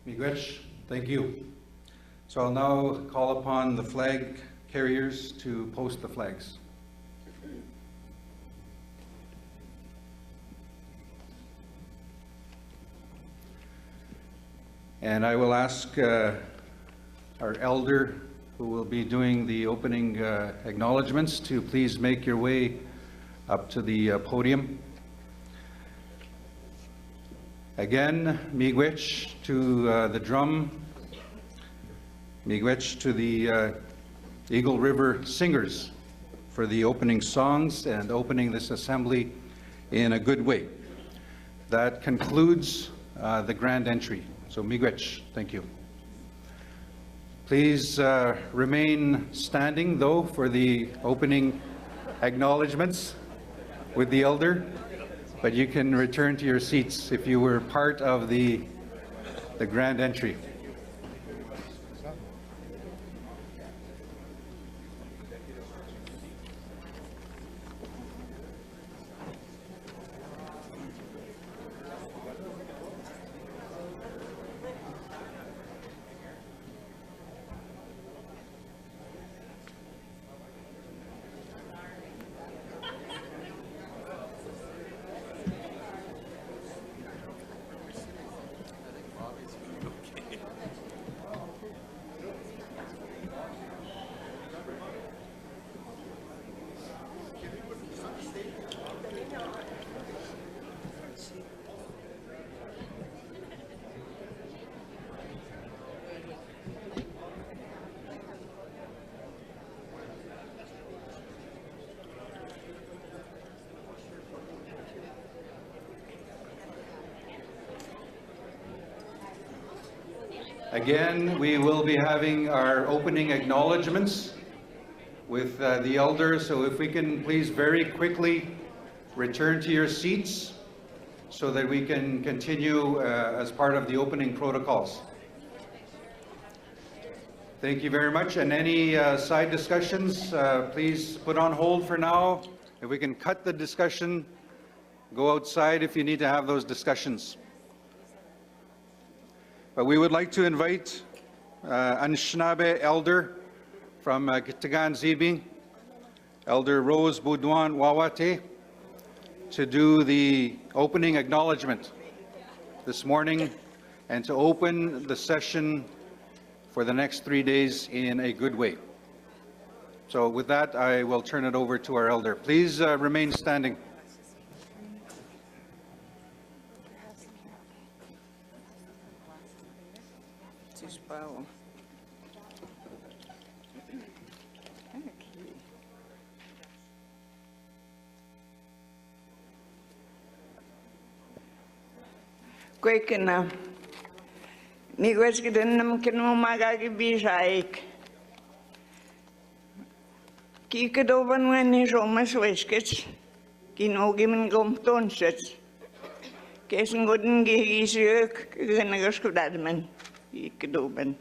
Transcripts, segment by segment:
Miigwech, thank you. So I'll now call upon the flag carriers to post the flags. And I will ask our elder who will be doing the opening acknowledgments to please make your way up to the podium. Again, miigwech to the drum, miigwech to the Eagle River Singers for the opening songs and opening this assembly in a good way. That concludes the grand entry. So miigwech, thank you. Please remain standing though for the opening acknowledgments with the elder, but you can return to your seats if you were part of the grand entry. Again, we will be having our opening acknowledgments with the elders, so if we can please very quickly return to your seats so that we can continue as part of the opening protocols. Thank you very much, and any side discussions, please put on hold for now. If we can cut the discussion, go outside if you need to have those discussions. But we would like to invite Anishinaabe elder from Kitagan-Zibi, Elder Rose Boudouin Wawate, to do the opening acknowledgement this morning and to open the session for the next 3 days in a good way. So with that, I will turn it over to our elder. Please remain standing. Kwekena miigwech kidenam kinu magagi bishaik ki kedoban weni romas weskets kinogi min gomtonset kesen godin gehisök genagas kudadmen ki kedoban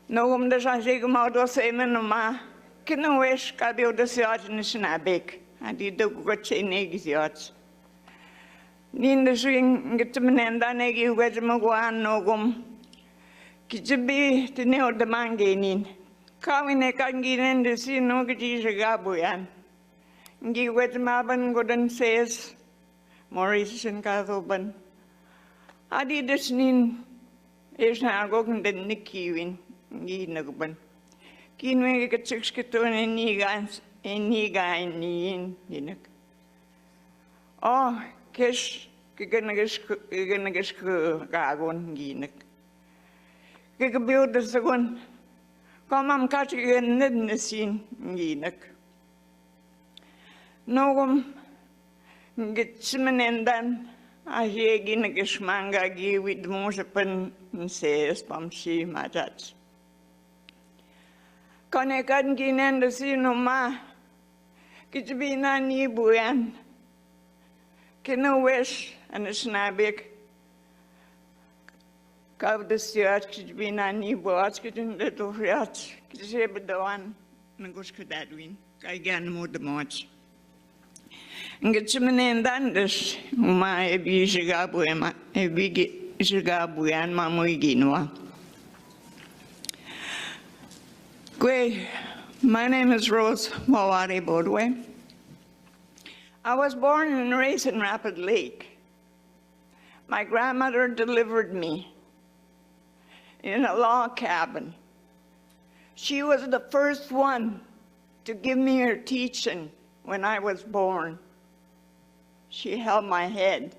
nogom da shasig maudo semen ma kinu wesh kabio da siat nisnabek adi do gotche negisiat Ninda swing get to Menenda Negi, whether Maguan Nogum Kijibi, the neo the Manganin. Kawin a kangin and the sea no Gabuyan. Gi wet Maban Godden says Maurice and Kathoban. Adi the snin is now going the Nikiwin, Gi Nuban. Kinway get 6 kiton and Nigans and Niga in Ninak. Oh, Kish, Giganagis Gagon, Ginak. Gigabuild the second. Come, I'm catching a net in the scene, Ginak. No one get Simon and then I hear Ginagish manga give with the most open and says, Pamsi, my dad. Conacan Gin and the sea no ma. Kitbina ni buyan. Kino wish and a snabik. Kav the steward could be nani boats, getting little yachts, could the one, and goes to that win. I gan more the much. And get some in Dandish, my Bishigabuema, a big Isigabuyan Mamoy Ginwa. My name is RoseAnne Archibald. I was born and raised in Rapid Lake. My grandmother delivered me in a log cabin. She was the first one to give me her teaching when I was born. She held my head.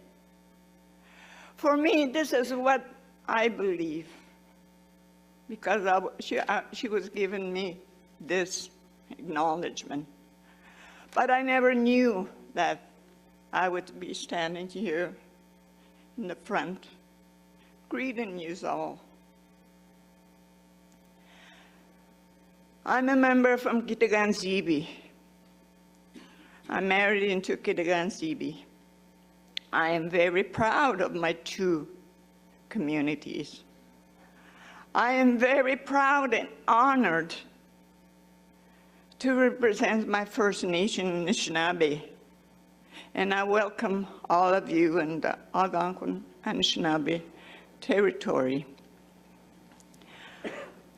For me, this is what I believe, because she was giving me this acknowledgement. But I never knew that I would be standing here in the front, greeting you all. I'm a member from Kitagan-Zibi. I'm married into Kitagan-Zibi. I am very proud of my two communities. I am very proud and honored to represent my First Nation Anishinaabe. And I welcome all of you in the Algonquin Anishinaabe territory.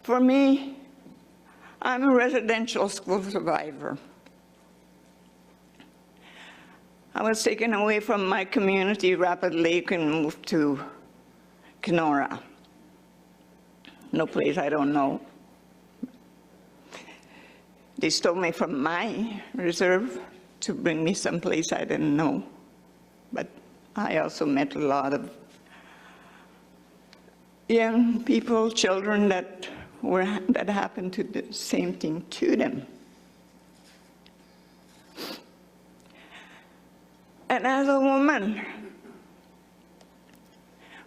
For me, I'm a residential school survivor. I was taken away from my community, Rapid Lake, and moved to Kenora. No place I don't know. They stole me from my reserve to bring me someplace I didn't know. But I also met a lot of young people, children that happened to do the same thing to them. And as a woman,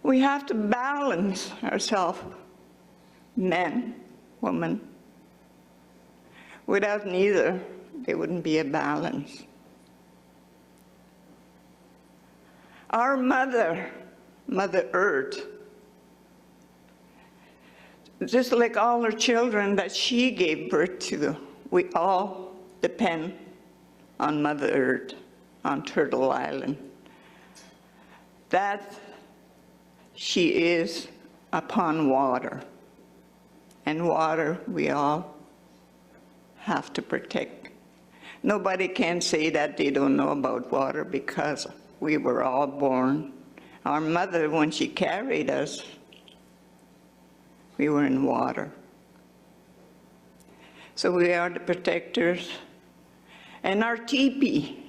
we have to balance ourselves, men, women. Without neither, there wouldn't be a balance. Our Mother Earth, just like all her children that she gave birth to, we all depend on Mother Earth, on Turtle Island. That she is upon water, and water we all have to protect. Nobody can say that they don't know about water, because we were all born. Our mother, when she carried us, we were in water. So we are the protectors. And our teepee,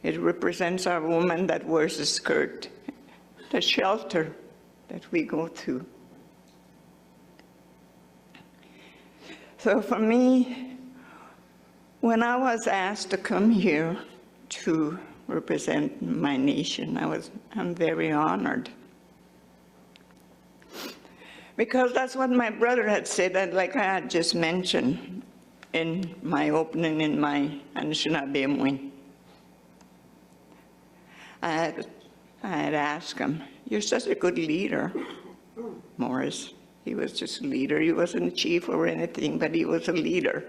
it represents our woman that wears a skirt, the shelter that we go to. So for me, when I was asked to come here to represent my nation, I'm very honored. Because that's what my brother had said, and like I had just mentioned in my opening in my Anishinaabe. I had asked him, "You're such a good leader, Morris." He was just a leader. He wasn't a chief or anything, but he was a leader.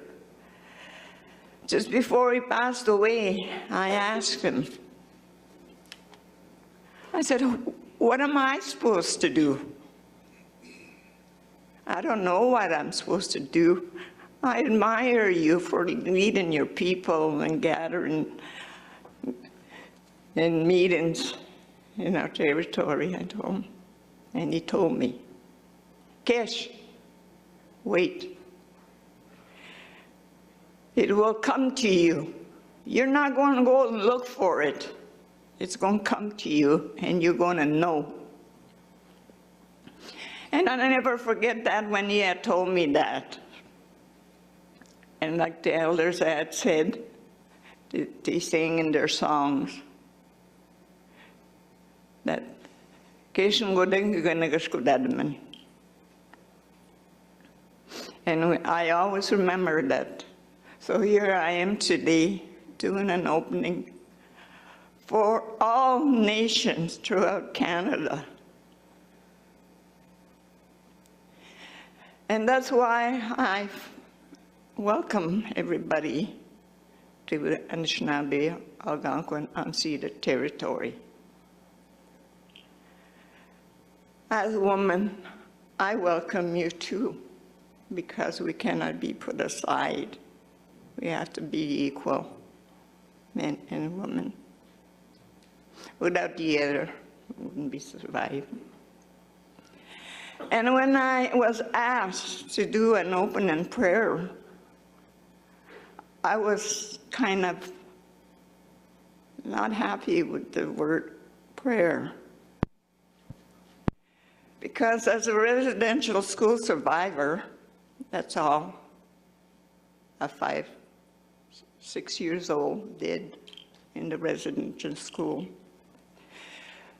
Just before he passed away, I asked him, I said, "What am I supposed to do?" "I don't know what I'm supposed to do. I admire you for leading your people and gathering in meetings in our territory," I told him. And he told me, "Kesh, wait. It will come to you. You're not going to go and look for it. It's going to come to you, and you're going to know." And I'll never forget that when he had told me that. And like the elders had said, they sing in their songs that and I always remember that. So here I am today doing an opening for all nations throughout Canada. And that's why I welcome everybody to the Anishinaabe Algonquin unceded territory. As a woman, I welcome you too, because we cannot be put aside. We have to be equal, men and women. Without the other, we wouldn't be surviving. And when I was asked to do an opening prayer, I was kind of not happy with the word prayer. Because as a residential school survivor, that's all a 5, 6 years old did in the residential school.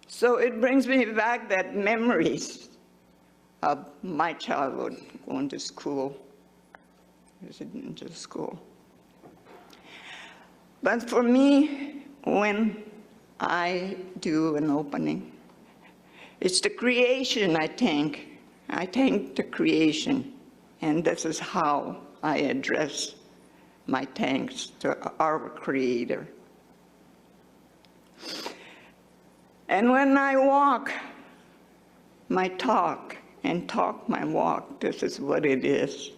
So it brings me back that memories of my childhood going to school, residential school. But for me, when I do an opening, it's the creation I thank. I thank the creation, and this is how I address my thanks to our Creator. And when I walk my talk and talk my walk, this is what it is.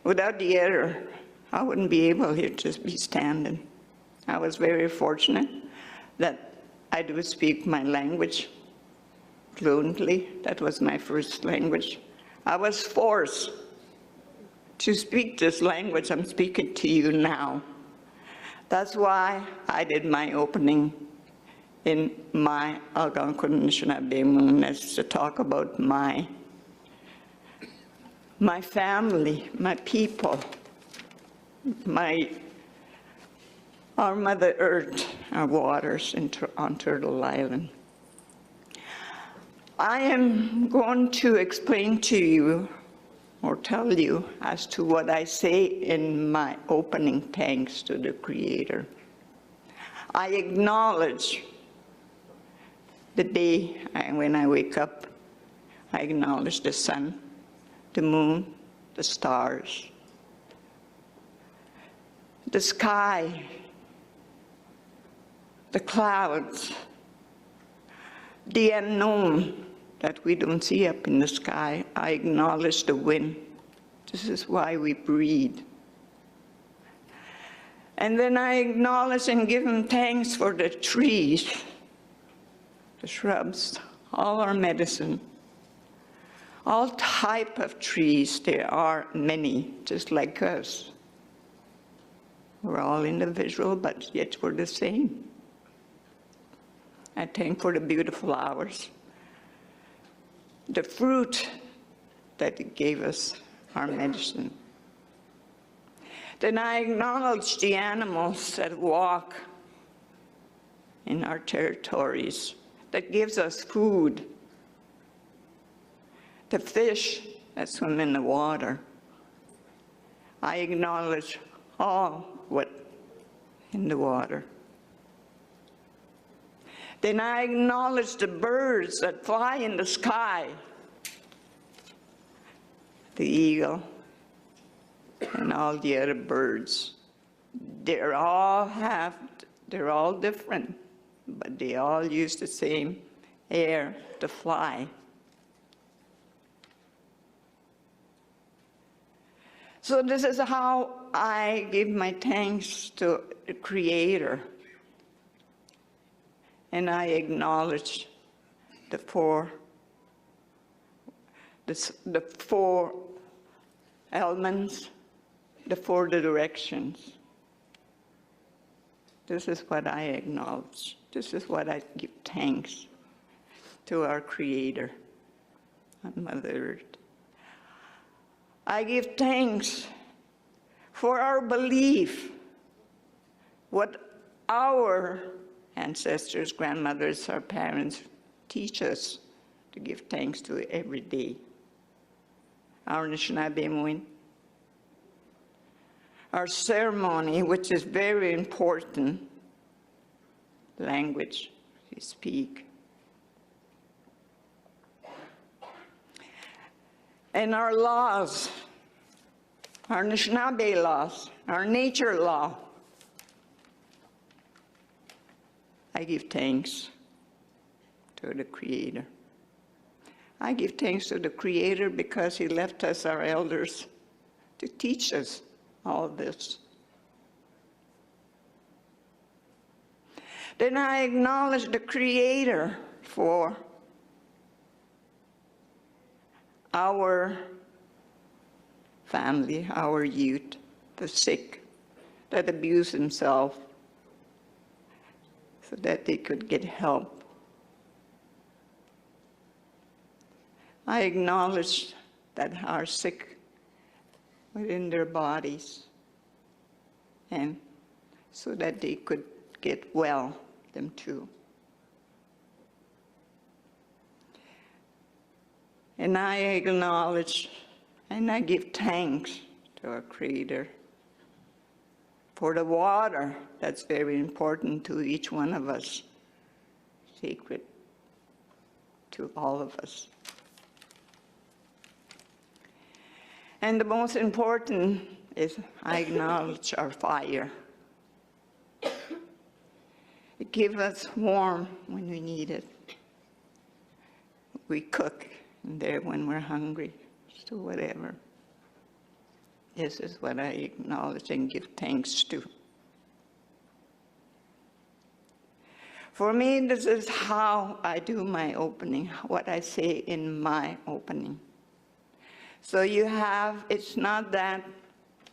Without the other, I wouldn't be able here to be standing. I was very fortunate that I do speak my language fluently. That was my first language. I was forced to speak this language I'm speaking to you now. That's why I did my opening in my Algonquin to talk about my family, my people, our Mother Earth, our waters on Turtle Island. I am going to explain to you or tell you as to what I say in my opening thanks to the Creator. I acknowledge the day when I wake up. I acknowledge the sun, the moon, the stars, the sky, the clouds, the unknown that we don't see up in the sky. I acknowledge the wind. This is why we breathe. And then I acknowledge and give Him thanks for the trees, the shrubs, all our medicine, all type of trees. There are many, just like us. We're all individual, but yet we're the same. I thank for the beautiful flowers, the fruit that it gave us, our medicine. Then I acknowledge the animals that walk in our territories, that gives us food, the fish that swim in the water. I acknowledge all what in the water. Then I acknowledge the birds that fly in the sky, the eagle and all the other birds. They're all different, but they all use the same air to fly. So this is how I give my thanks to the Creator. And I acknowledge the four elements, the four directions. This is what I acknowledge. This is what I give thanks to our Creator on Mother Earth. I give thanks for our belief, what our ancestors, grandmothers, our parents teach us to give thanks to every day. Our Anishinaabe, our ceremony, which is very important, language we speak. And our laws, our Anishinaabe laws, our nature law. I give thanks to the Creator. I give thanks to the Creator because He left us, our elders, to teach us all this. Then I acknowledge the Creator for our family, our youth, the sick that abuse themselves so that they could get help. I acknowledge that are sick within their bodies and so that they could get well, them too. And I acknowledge and I give thanks to our Creator for the water that's very important to each one of us, sacred to all of us. And the most important is I acknowledge our fire. It gives us warmth when we need it. We cook in there when we're hungry, so whatever. This is what I acknowledge and give thanks to. For me, this is how I do my opening, what I say in my opening. So you have, it's not that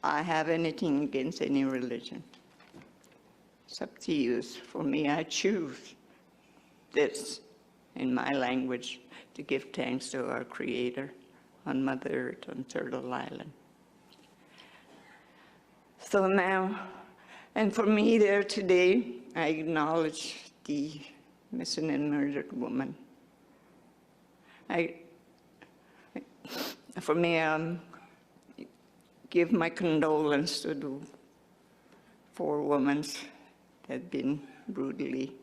I have anything against any religion. It's up to you. For me, I choose this in my language to give thanks to our Creator on Mother Earth, on Turtle Island. So now, and for me there today, I acknowledge the missing and murdered woman. For me, give my condolence to the 4 women that have been brutally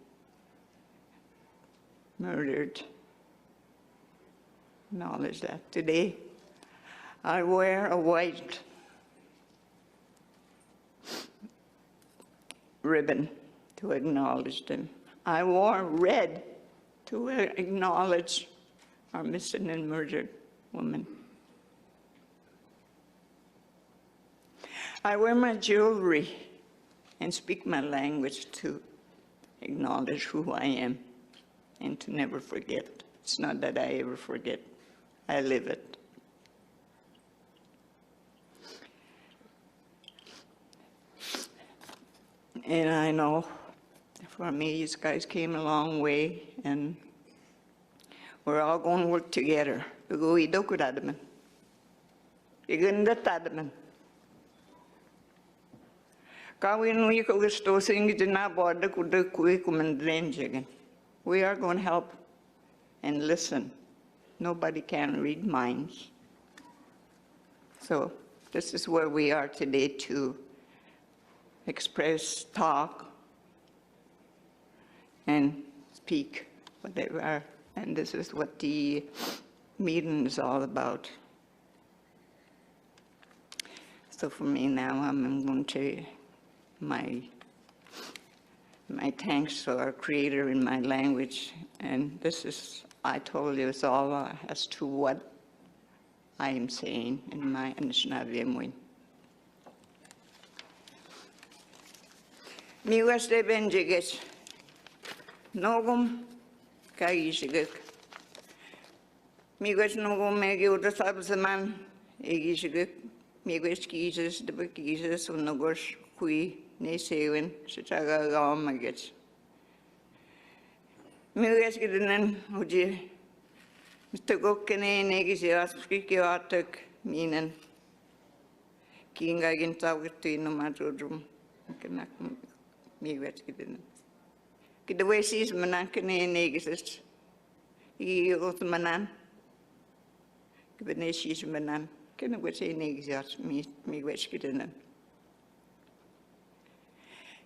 murdered. Acknowledge that. Today, I wear a white ribbon to acknowledge them. I wore red to acknowledge our missing and murdered woman. I wear my jewelry and speak my language to acknowledge who I am and to never forget. It's not that I ever forget. I live it. And I know for me, you guys came a long way, and we're all going to work together. We are going to help and listen. Nobody can read minds. So this is where we are today to express, talk, and speak whatever. And this is what the meeting is all about. So for me now, I'm going to my thanks to our Creator in my language. And this is, I told you, it's all as to what I am saying in my Anishinaabe. Miwas de benjiget, nogum kagishiget. Miwas nogum megi uda sabsaman egishiget. Miwas kizes de bekizes unogos kui ne sewen shitaga gamaget. Miwas gidenan uji Mr. Gokene negisias skikiatek minen. Kinga gintawgeti no madrum. Kenak miwet gidenan. Kidawesis manankene negisis. Igot manan. Kibenesis manan. Kenawete negisias miwet gidenan.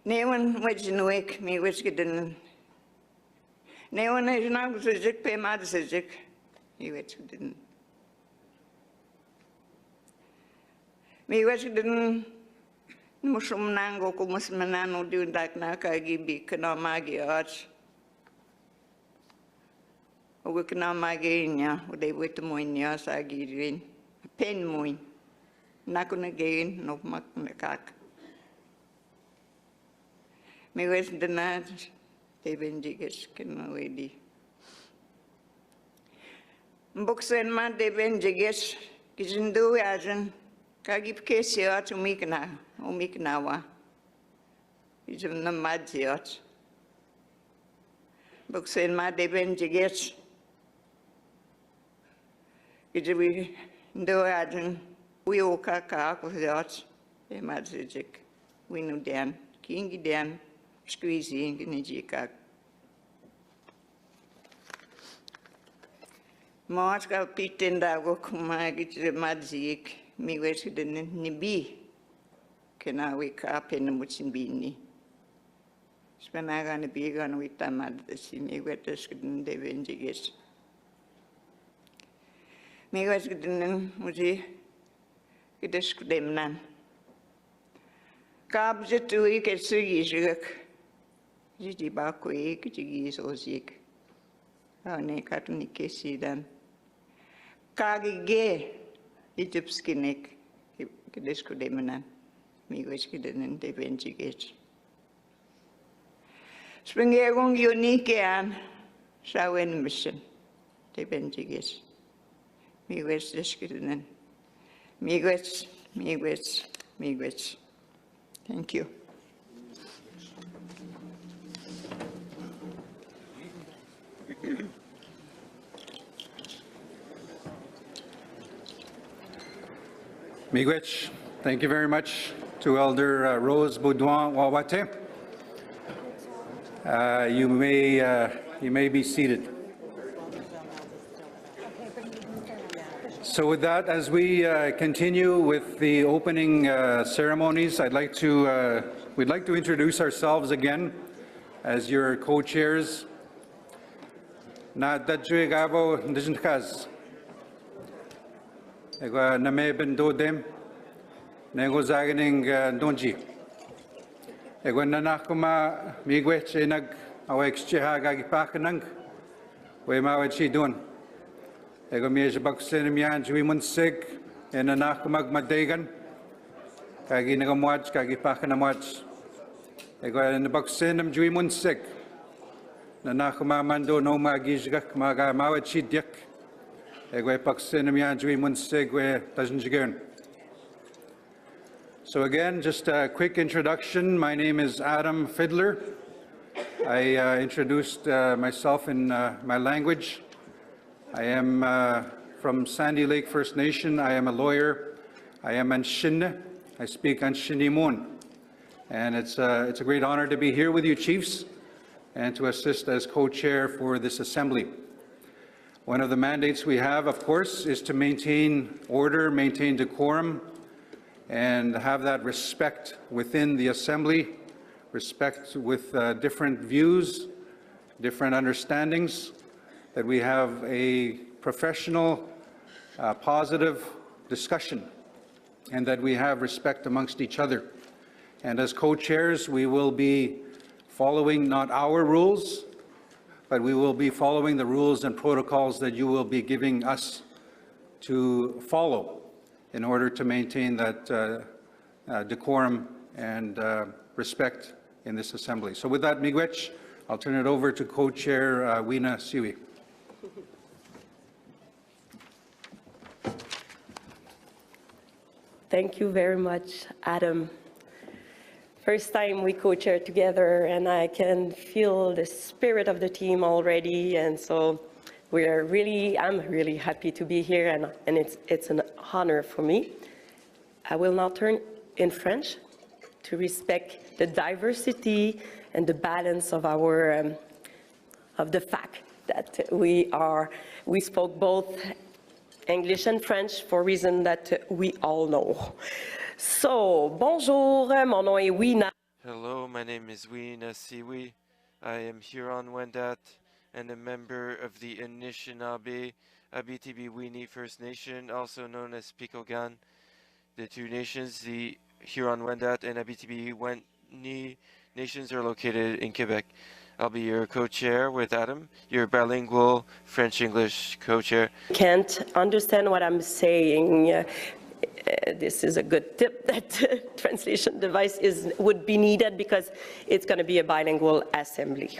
Newan wajinwek miwet gidenan. Newan is now sick pay madasic. Miwet gidenan. Miwet gidenan. Musum nango kumus manano diundak na kagi bi kanamagi arch. O ka na magain o de wit mo niya sa girin. Pen mo. Na ko na gain no mak na kak. Me wes dana te benjiges ken wedi. Buksen ma de benjiges kizindu yajan kagip kesiat umikna wa. Izum na madjiat. Buksen ma de benjiges kizibi do yajan we ka kuziat e madzijik we no dan kingi dan squeezing in jika Mas ka pitenda go kuma gitse madzik mi wesi den nibi kena we ka pen mutsimbini spenaga ne bigan we tamad si mi wetes den de venjiges mi wes den muzi kides kudemnan kabje tu ik sugijek jiji ba ko ik jigi sozik ane katuni kesidan kagige itupskinek kides kudemnan mi wes kiden de venjiges Springegong unique an sawen mission de venjiges mi wes deskiden miigwech. Thank you. Miigwech, thank you very much to Elder Rose Baudouin Wawate. You may be seated. So with that, as we continue with the opening ceremonies, we'd like to introduce ourselves again as your co-chairs. Na dadjwe gabo ndijnkaz. Ego name ben dodem. Nego zagening donji. Ego nanakuma migwech enag awek chihaga gipakanang. We mawachi don. Ego miej baksen mian jwi munsig enanak magmadegan kagi nagamwaj kagi pakanamwaj ego en baksen jwi munsig nanak mamando no magijgak maga mawachi dik ego baksen mian jwi munsig we tajnjigen. So again, just a quick introduction. My name is Adam Fiddler. I introduced myself in my language. I am from Sandy Lake First Nation. I am a lawyer. I am Anshinne. I speak Anshinimun. And it's a great honor to be here with you, chiefs, and to assist as co-chair for this assembly. One of the mandates we have, of course, is to maintain order, maintain decorum, and have that respect within the assembly, respect with different views, different understandings, that we have a professional, positive discussion, and that we have respect amongst each other. And as co-chairs, we will be following not our rules, but we will be following the rules and protocols that you will be giving us to follow in order to maintain that decorum and respect in this assembly. So with that, Miigwech, I'll turn it over to co-chair Weena Siwi. Thank you very much, Adam. First time we co-chair together, and I can feel the spirit of the team already, and so I'm really happy to be here, and it's an honor for me. I will now turn in French to respect the diversity and the balance of our of the fact that we spoke both English and French for a reason that we all know. So, bonjour, mon nom est Weena. Hello, my name is Weena Siwi. I am Huron-Wendat and a member of the Anishinaabe Abitibi Wini First Nation, also known as Pikogan. The two nations, the Huron-Wendat and Abitibi Wini nations, are located in Quebec. I'll be your co-chair with Adam, your bilingual French-English co-chair. Can't understand what I'm saying. This is a good tip that translation device would be needed because it's going to be a bilingual assembly.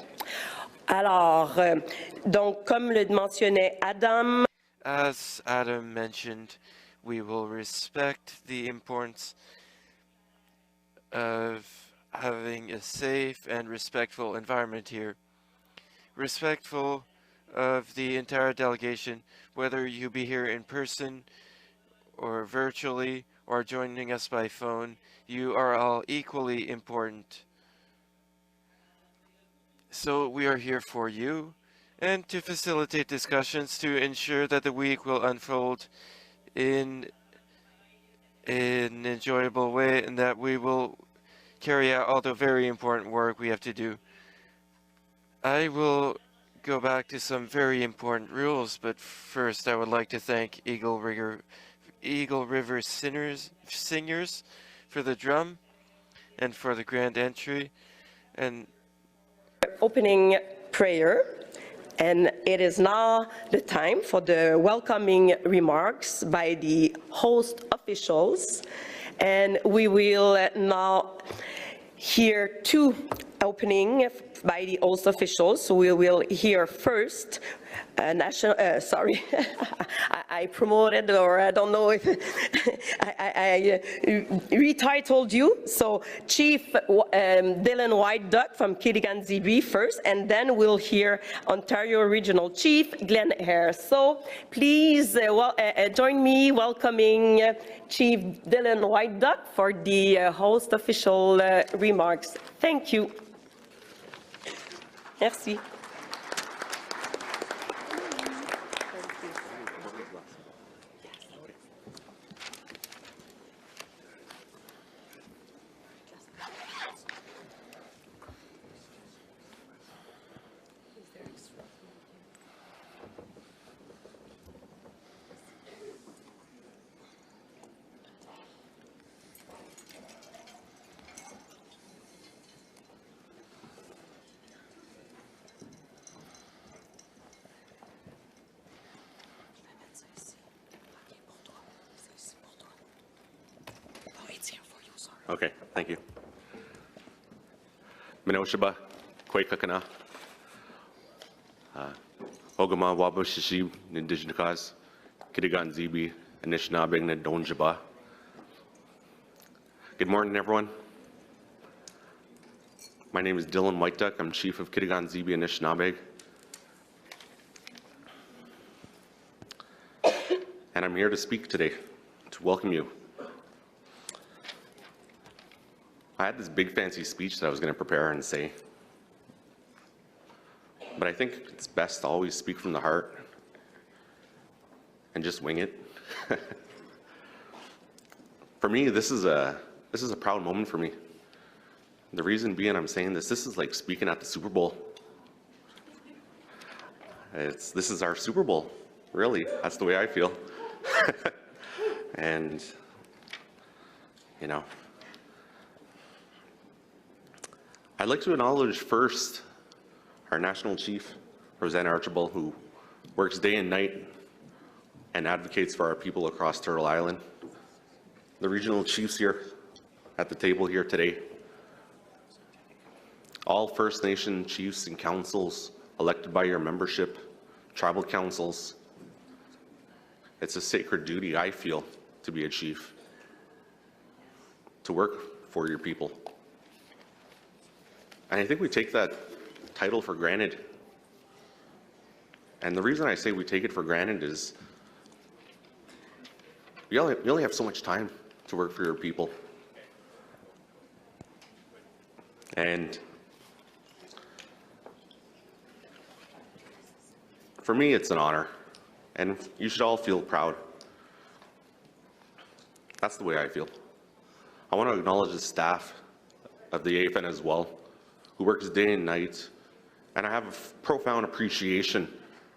Alors, donc comme le mentionnait Adam. As Adam mentioned, we will respect the importance of having a safe and respectful environment here. Respectful of the entire delegation, whether you be here in person or virtually or joining us by phone, you are all equally important. So we are here for you and to facilitate discussions to ensure that the week will unfold in an enjoyable way and that we will carry out all the very important work we have to do. I will go back to some very important rules, but first I would like to thank Eagle River Singers for the drum and for the grand entry. And opening prayer. And it is now the time for the welcoming remarks by the host officials. And we will now hear two opening by the host officials. So we will hear first I promoted, or I don't know if I retitled you. So Chief Dylan White Duck from Kitigan-Zibi first, and then we'll hear Ontario Regional Chief Glenn Hare. So please join me welcoming Chief Dylan White Duck for the host official remarks. Thank you. Merci. Okay, thank you. Minoshaba, Kwekakana, Ogama Wabushishi, Indigenous, Kitigan-Zibi, Anishinaabe, Donjaba. Good morning, everyone. My name is Dylan White Duck. I'm Chief of Kitigan-Zibi, Anishinaabe. And I'm here to speak today, to welcome you. I had this big fancy speech that I was going to prepare and say, but I think it's best to always speak from the heart and just wing it. For me, this is a proud moment for me. The reason being I'm saying this is like speaking at the Super Bowl. This is our Super Bowl, really. That's the way I feel. And, you know, I'd like to acknowledge first our National Chief RoseAnne Archibald, who works day and night and advocates for our people across Turtle Island. The regional chiefs here at the table here today. All First Nation chiefs and councils elected by your membership, tribal councils. It's a sacred duty, I feel, to be a chief, to work for your people. And I think we take that title for granted. And the reason I say we take it for granted is you only have so much time to work for your people. And for me, it's an honor. And you should all feel proud. That's the way I feel. I want to acknowledge the staff of the AFN as well, who works day and night. And I have a profound appreciation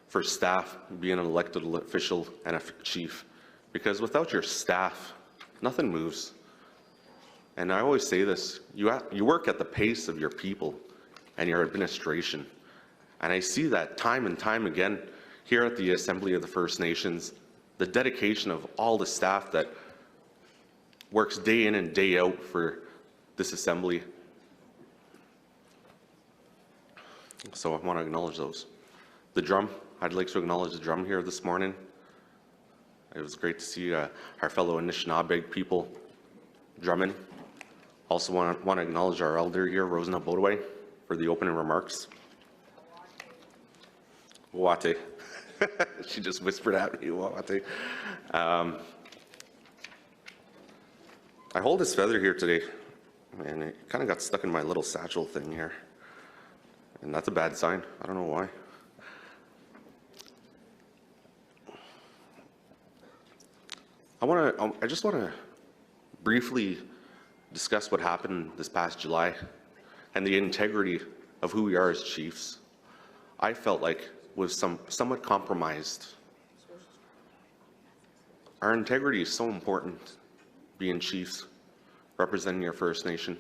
for staff being an elected official and a chief, because without your staff, nothing moves. And I always say this, you work at the pace of your people. and your administration. And I see that time and time again here at the Assembly of the First Nations, the dedication of all the staff that works day in and day out for this Assembly. So I want to acknowledge those. The drum, I'd like to acknowledge the drum here this morning. It was great to see our fellow Anishinaabe people drumming. Also want to acknowledge our elder here, RoseAnne Archibald, for the opening remarks. Wate. She just whispered at me, Wate. I hold this feather here today, and it kind of got stuck in my little satchel thing here. And that's a bad sign. I don't know why. I just want to briefly discuss what happened this past July and the integrity of who we are as chiefs. I felt like was somewhat compromised. Our integrity is so important, being chiefs, representing your First Nation.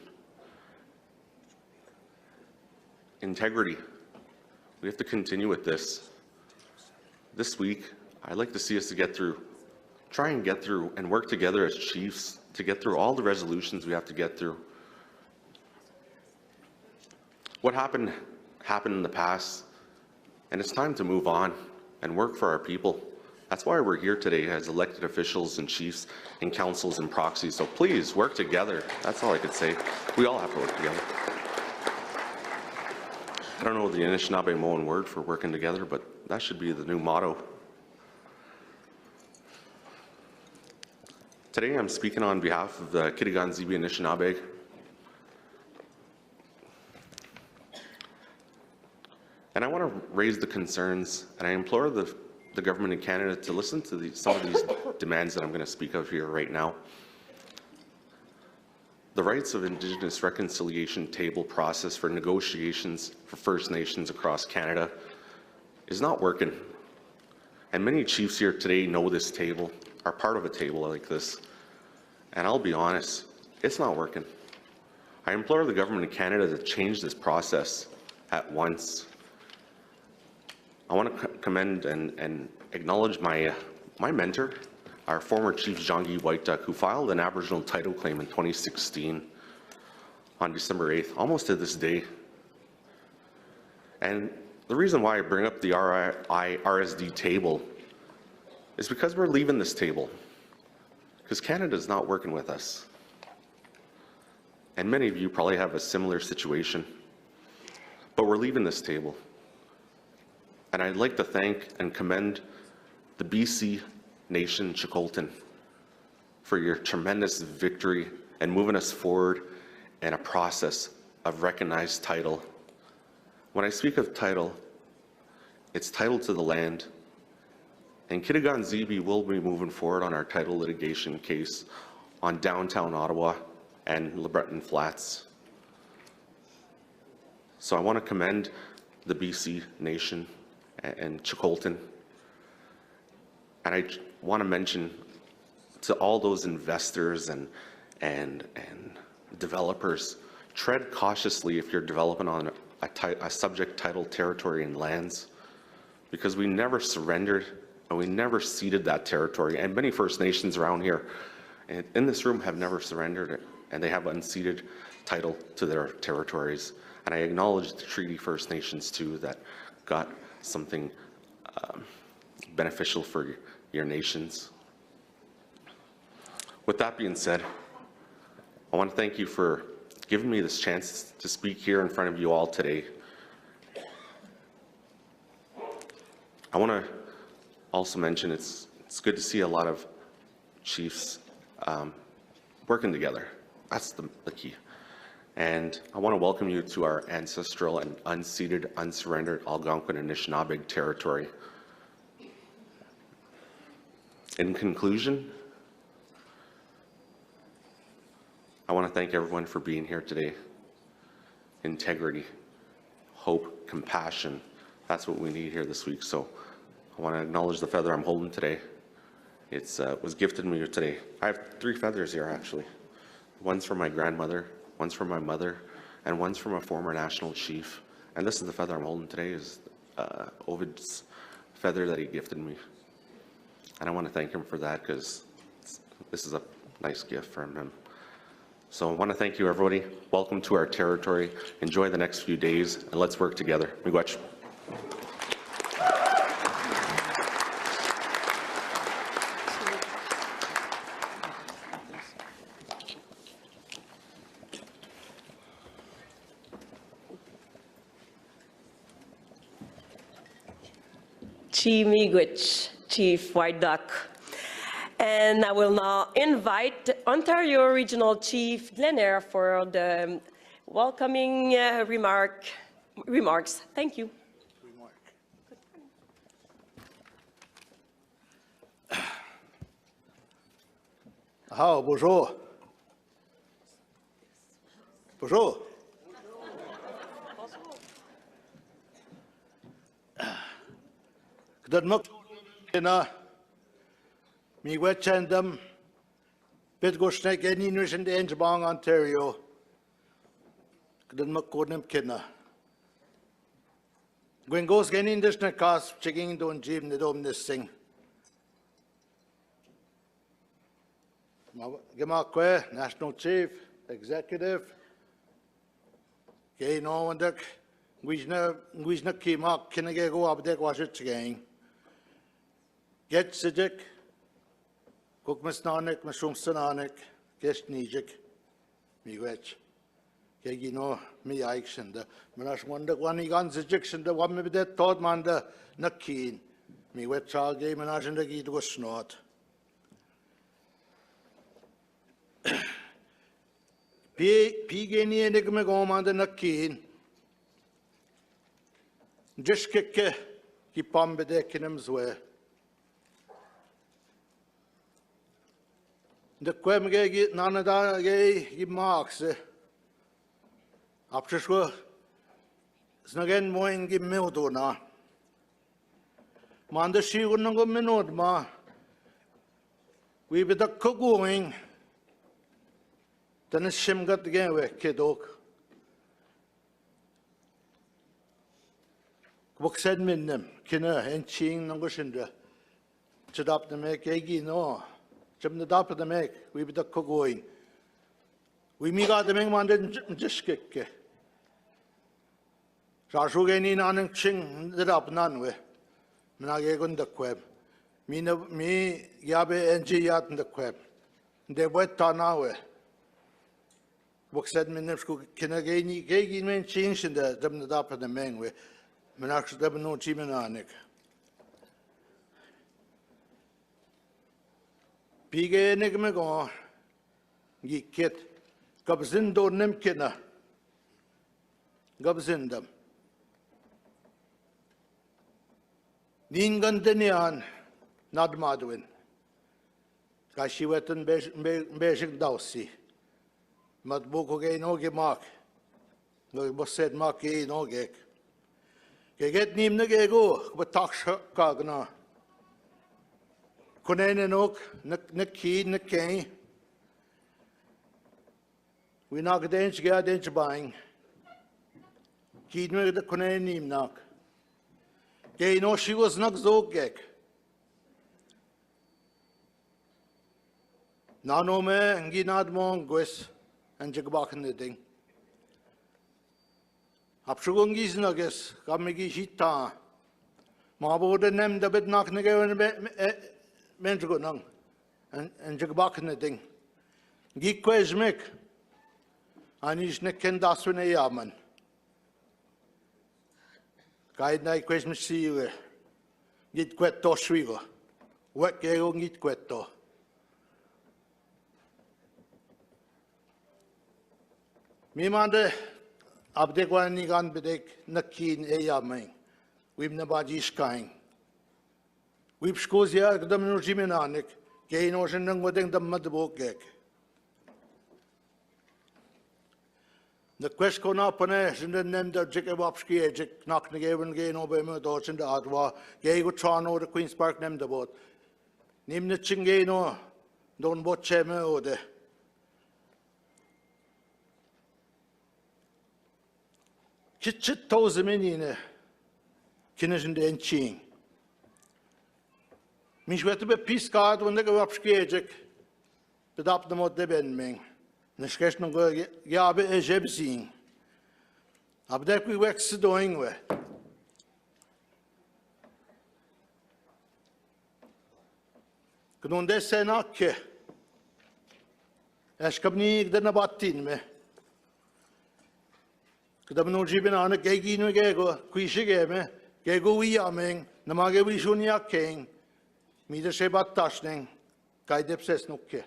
Integrity. We have to continue with this. This week, I'd like to see us try and get through and work together as chiefs to get through all the resolutions we have to get through. What happened in the past, and it's time to move on and work for our people. That's why we're here today as elected officials and chiefs and councils and proxies. So please work together. That's all I could say. We all have to work together. I don't know the Anishinaabe word for working together, but that should be the new motto. Today I'm speaking on behalf of the Kitigan-Zibi Anishinaabe. And I want to raise the concerns, and I implore the government in Canada to listen to some of these demands that I'm going to speak of here right now. The Rights of Indigenous Reconciliation Table process for negotiations for First Nations across Canada is not working. And many chiefs here today know this table, are part of a table like this. And I'll be honest, it's not working. I implore the government of Canada to change this process at once. I want to commend and acknowledge my mentor, our former Chief Jean-Guy Whiteduck, who filed an Aboriginal title claim in 2016 on December 8th, almost to this day. And the reason why I bring up the RSD table is because we're leaving this table, because Canada's not working with us. And many of you probably have a similar situation, but we're leaving this table. And I'd like to thank and commend the BC Nation Chicoltan for your tremendous victory and moving us forward in a process of recognized title. When I speak of title, it's title to the land. And Kitigan-Zibi will be moving forward on our title litigation case on downtown Ottawa and LeBreton Flats. So I want to commend the BC Nation and Chicoltan. And I want to mention to all those investors and developers, tread cautiously if you're developing on a subject title territory and lands, because we never surrendered and we never ceded that territory. And many First Nations around here in this room have never surrendered, and they have unceded title to their territories. And I acknowledge the Treaty First Nations too that got something beneficial for your nations. With that being said, I want to thank you for giving me this chance to speak here in front of you all today. I want to also mention it's good to see a lot of chiefs working together. That's the key. And I want to welcome you to our ancestral and unceded, unsurrendered Algonquin and Anishinaabe territory. In conclusion, I want to thank everyone for being here today. Integrity, hope, compassion, that's what we need here this week. So I want to acknowledge the feather I'm holding today. It was gifted me today. I have 3 feathers here, actually. One's from my grandmother, one's from my mother, and one's from a former national chief. And this is the feather I'm holding today, is Ovid's feather that he gifted me. And I want to thank him for that, because this is a nice gift from him. So I want to thank you, everybody. Welcome to our territory. Enjoy the next few days, and let's work together. Miigwech. Miigwech, Chief White Duck. And I will now invite Ontario Regional Chief Glen Eyre for the welcoming remarks. Thank you. Ah, bonjour. Bonjour. Good morning. Miigwech and bit go snake any news in the Engebong, Ontario. Good morning, Kina. When goes getting in this cast, checking don't Jim the dome this thing. Gemakwe, National Chief, Executive. Gay no one duck. Guizna Kimak, Kinage go up there, wash it again. Get Sidic. Cook Masnanik, Mashumsananik, Guest Nijik, Miigwech. Kegino, me action, the Manash wonder one guns ejection, the one maybe that thought man the Nakin, Miigwech all game and Argent Gid was snort. Pigany enigma gom on the Nakin. Just kick keep on bedeking him's way. The quem gay none of that gay marks. After school, it's not again more in give me to now. Man, the she wouldn't go minute, ma. We be the cook going. Then it's shim got the game with kid oak. Book said min them, kinna, and ching, no go shinda. Chid up the make, eggy no. Jim the top of the make, we be the going. We me got the make man didn't just kick. Shashugan in on ching the up none way. Minagon the queb. Me yabe and yat in the queb. They wet on our way. Book said Minnesco can again gay men change in the top of the main way. Minax never no chimenanik. Pige enigma go, ye kit, Gobzindo Nimkina, Gobzindam. Ningandinian, not Madwin. Kashiwetan Bejik Dowsy. Madbuko gay no ge mark. No was said mark ye no gek. Get nim the go, but talk kagna. Kunen oak, Naki, Naki. We knock a dance, get a dance buying. Kid me the Kunen nim knock. Gay no, she was not so gek. Nano me, and Ginad Monguis, and Jagabak in the thing. Upshugungis nuggets, Kamigi Hita. Mabo the name the bit knock nigger Menjugunung, and Jagabak in the thing. Giquez make. Anish Necken Daswin a yaman. Guide night question see you. Git quetto shrigo. What gay git quetto. Me mande abdegwani gan bedek nakin a yaman. We've nabaji skying. We've scosia the Jiminanik, gay notion and wedding the mudbook. The question upon us in the name of Jacobowski, Jack knocked the game and gain over my doors in the Adwa, gay go Toronto, the Queen's Park named the boat. Name the Chingano, don't watch him or the. Kitchit toes him in a kinnish and ching. Mish wet be peace card when they go up skajik, but up the mod de benming. Nishkesh no go yabe a jebsing. Abdek we wax doing we. Gnunde senakke. Eskabni gdana batin me. Kdabnu jibin ana gegi no gego, quishige me, gego we aming, namage we shunia king. Mida se battashning, kaidepses nukke.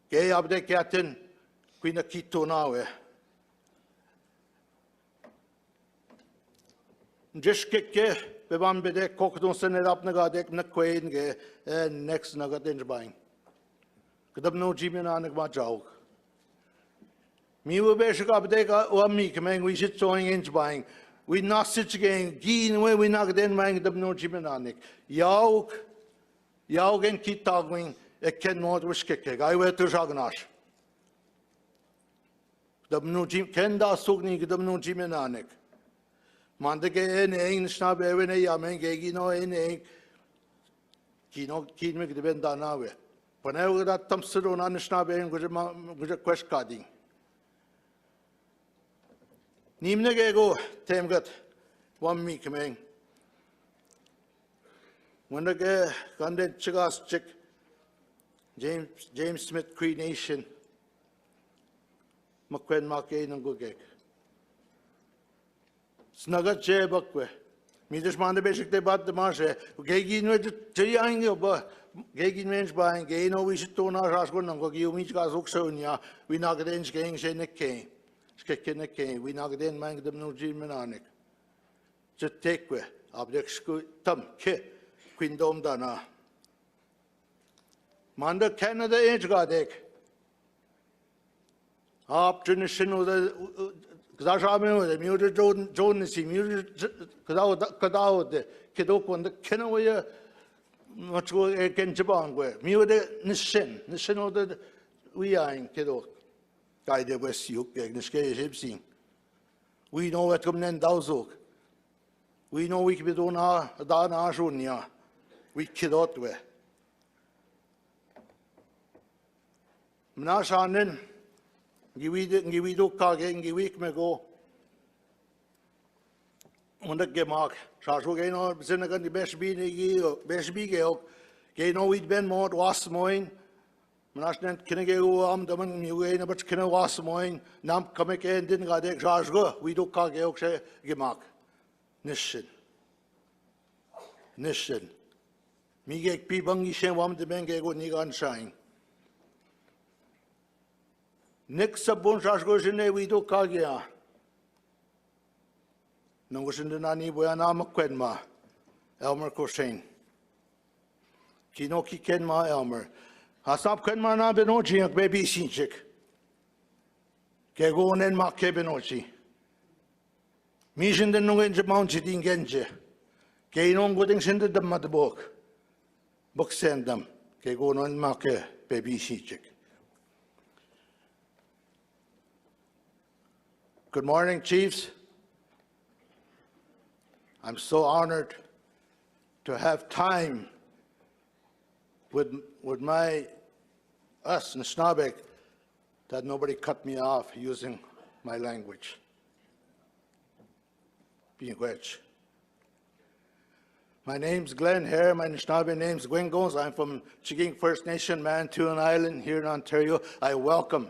Gay abdekatin, quina kito nawe. Jishke, bevan bede kokdonsen edap nagadek na quain ge, next nagadinj bang. Kadabno jiminanik ma jauk. Mi will be shuk abdeka or me coming, we should throwing inch bang. We not such again, gin way we not then mang the no jiminanik. Yauk and kit talking, a ken not wish kick. I went to Jagnash. The no jim ken da sugni, the no jiminanik. Mandake en ein snab even a yaman gagino in a kino kin make the vendanawe. Whenever that Tamsur on snab and was a quest carding. Nimne gego temgat one me coming. When the gay content chigas chick James Smith Cree Nation McQueen Markane and Gugek. Snugget Jay Buckwe. Me just man the basic debate the marsh. Gagin with Jayang, but Gagin range buying gay no we should turn our rascal and go give me Gazoxonia. We knock it in gang Shane Kane. Skekkeneke, we knock den mang them no Jiminanik. Just take we, object tum, ke, quindom dana. Manda Canada age gadek. Option of the Gazami with the muted Jonas, muted Kadao, the Kidok on the Kenaway, much go again Jabangwe, muted Nishin of the we are in Kidok. Guide West Yuk, Agniske Hipsing. We know what come then Dawzok. We know we can be doing our Dana Junia. We kidot we. Mnashanen, Givido Kage, Givik me go. On the Gemak, Shashogano, Senegan, the best be Geok, Gano, we'd been more was moin. National Kinnego am the man you ain't but can was moin, Nam Kameke didn't got a Jashgo, we do Kage Gemak. Nishin. Migek Pibangi Shem Wam the Bengego Nigan Shine. Next Sabun Jashgo Jene, we do Kagea. No was in the Nani Buana Quenma, Elmer Coshain. Kinoki Kenma Elmer. Hasap Quenma na Benochi, baby Sinchik. Kegon and Mark Benochi. Mission the Nuenja Mounted in Genje. Kainon Goodings into the mother book. Book send them. Kegon and Mark baby Sinchik. Good morning, Chiefs. I'm so honored to have time with us in Snabek that nobody cut me off using my language. Being wedge. My name's Glenn Hare. My Nishnabé name's Gwingos. I'm from Chiging First Nation, Manitoulin Island here in Ontario. I welcome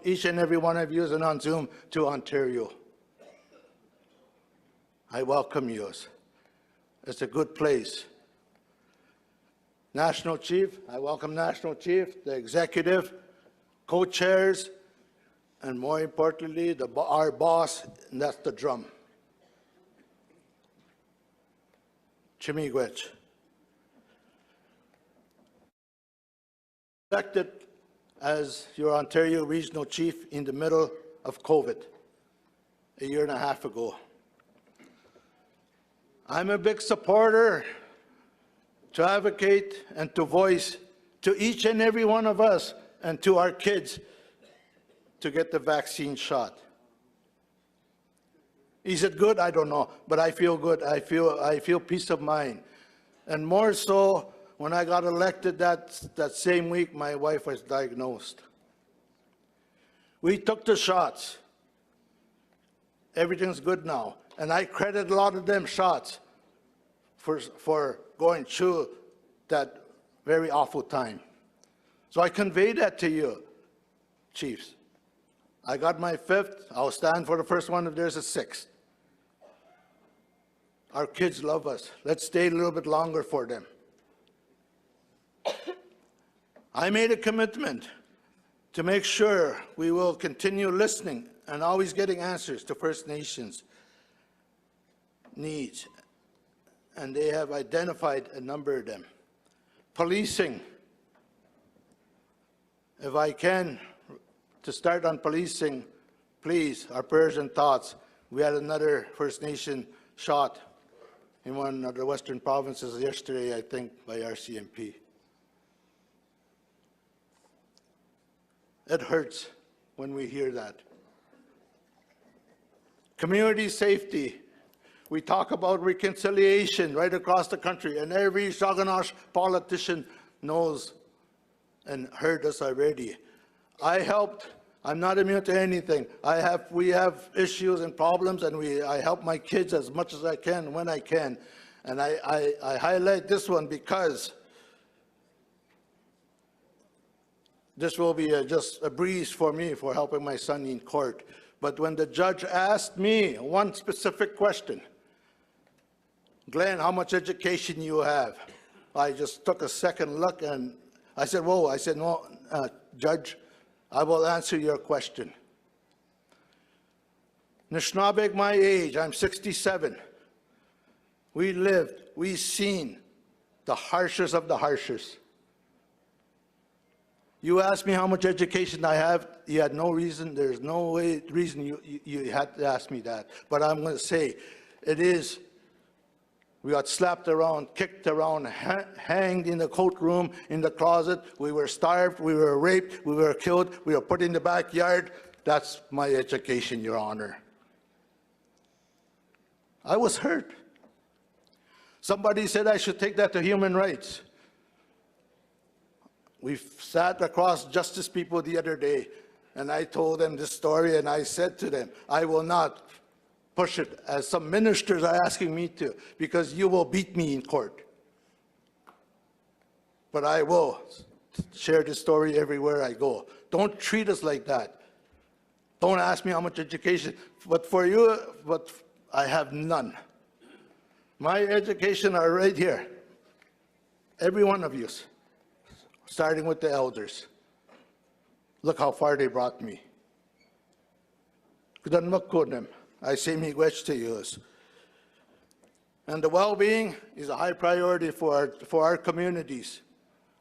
each and every one of you on Zoom to Ontario. I welcome you. It's a good place. National Chief, I welcome National Chief, the executive, co-chairs, and more importantly, our boss, and that's the drum. Chimigwech. Elected as your Ontario Regional Chief in the middle of COVID, a year and a half ago. I'm a big supporter to advocate and to voice to each and every one of us and to our kids to get the vaccine shot. Is it good? I don't know, but I feel good. I feel peace of mind. And more so, when I got elected that same week, my wife was diagnosed. We took the shots. Everything's good now. And I credit a lot of them shots for going through that very awful time. So I convey that to you, chiefs. I got my 5th. I'll stand for the first one if there's a 6th. Our kids love us. Let's stay a little bit longer for them. I made a commitment to make sure we will continue listening and always getting answers to First Nations needs. And they have identified a number of them. Policing. If I can, to start on policing, please, our prayers and thoughts. We had another First Nation shot in one of the western provinces yesterday, I think, by RCMP. It hurts when we hear that. Community safety. We talk about reconciliation right across the country, and every Sauganash politician knows and heard us already. I helped. I'm not immune to anything. We have issues and problems, and I help my kids as much as I can when I can. And I highlight this one because this will be just a breeze for me for helping my son in court. But when the judge asked me one specific question, Glenn, how much education you have? I just took a second look and I said, whoa, I said, no, Judge, I will answer your question. Nishnabeg, my age, I'm 67. We lived, we seen the harshest of the harshest. You asked me how much education I have. You had no reason, there's no reason you had to ask me that. But I'm going to say, it is, we got slapped around, kicked around, hanged in the courtroom, in the closet. We were starved, we were raped, we were killed, we were put in the backyard. That's my education, Your Honor. I was hurt. Somebody said I should take that to human rights. We sat across justice people the other day, and I told them this story, and I said to them, I will not push it as some ministers are asking me to, because you will beat me in court. But I will share this story everywhere I go. Don't treat us like that. Don't ask me how much education, but for you, but I have none. My education are right here. Every one of you, starting with the elders. Look how far they brought me. I say miigwech to you. And the well-being is a high priority for our communities.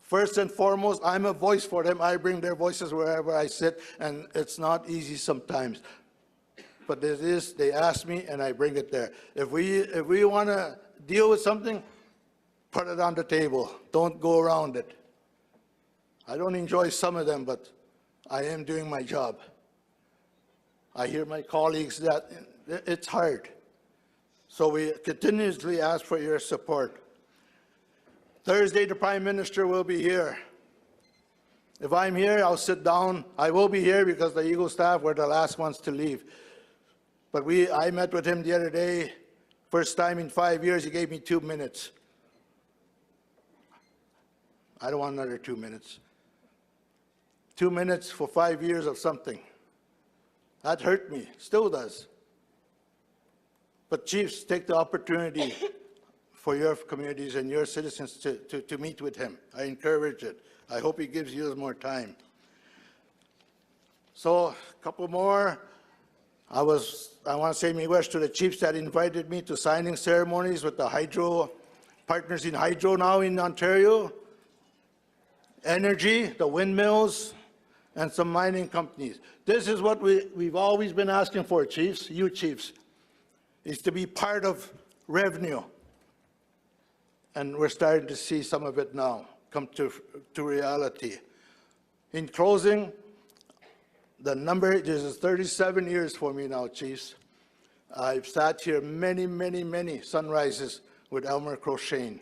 First and foremost, I'm a voice for them. I bring their voices wherever I sit, and it's not easy sometimes. But it is, they ask me, and I bring it there. If we want to deal with something, put it on the table. Don't go around it. I don't enjoy some of them, but I am doing my job. I hear my colleagues that it's hard. So we continuously ask for your support. Thursday, the Prime Minister will be here. If I'm here, I'll sit down. I will be here because the Eagle staff were the last ones to leave. But I met with him the other day. First time in 5 years, he gave me 2 minutes. I don't want another 2 minutes. 2 minutes for 5 years of something. That hurt me, still does. But chiefs, take the opportunity for your communities and your citizens to meet with him. I encourage it. I hope he gives you more time. So, a couple more. I want to say miigwech to the chiefs that invited me to signing ceremonies with the hydro partners in hydro now in Ontario, energy, the windmills, and some mining companies. This is what we've always been asking for, chiefs, you chiefs, is to be part of revenue. And we're starting to see some of it now come to reality. In closing, the number, this is 37 years for me now, chiefs. I've sat here many sunrises with Elmer Crochane,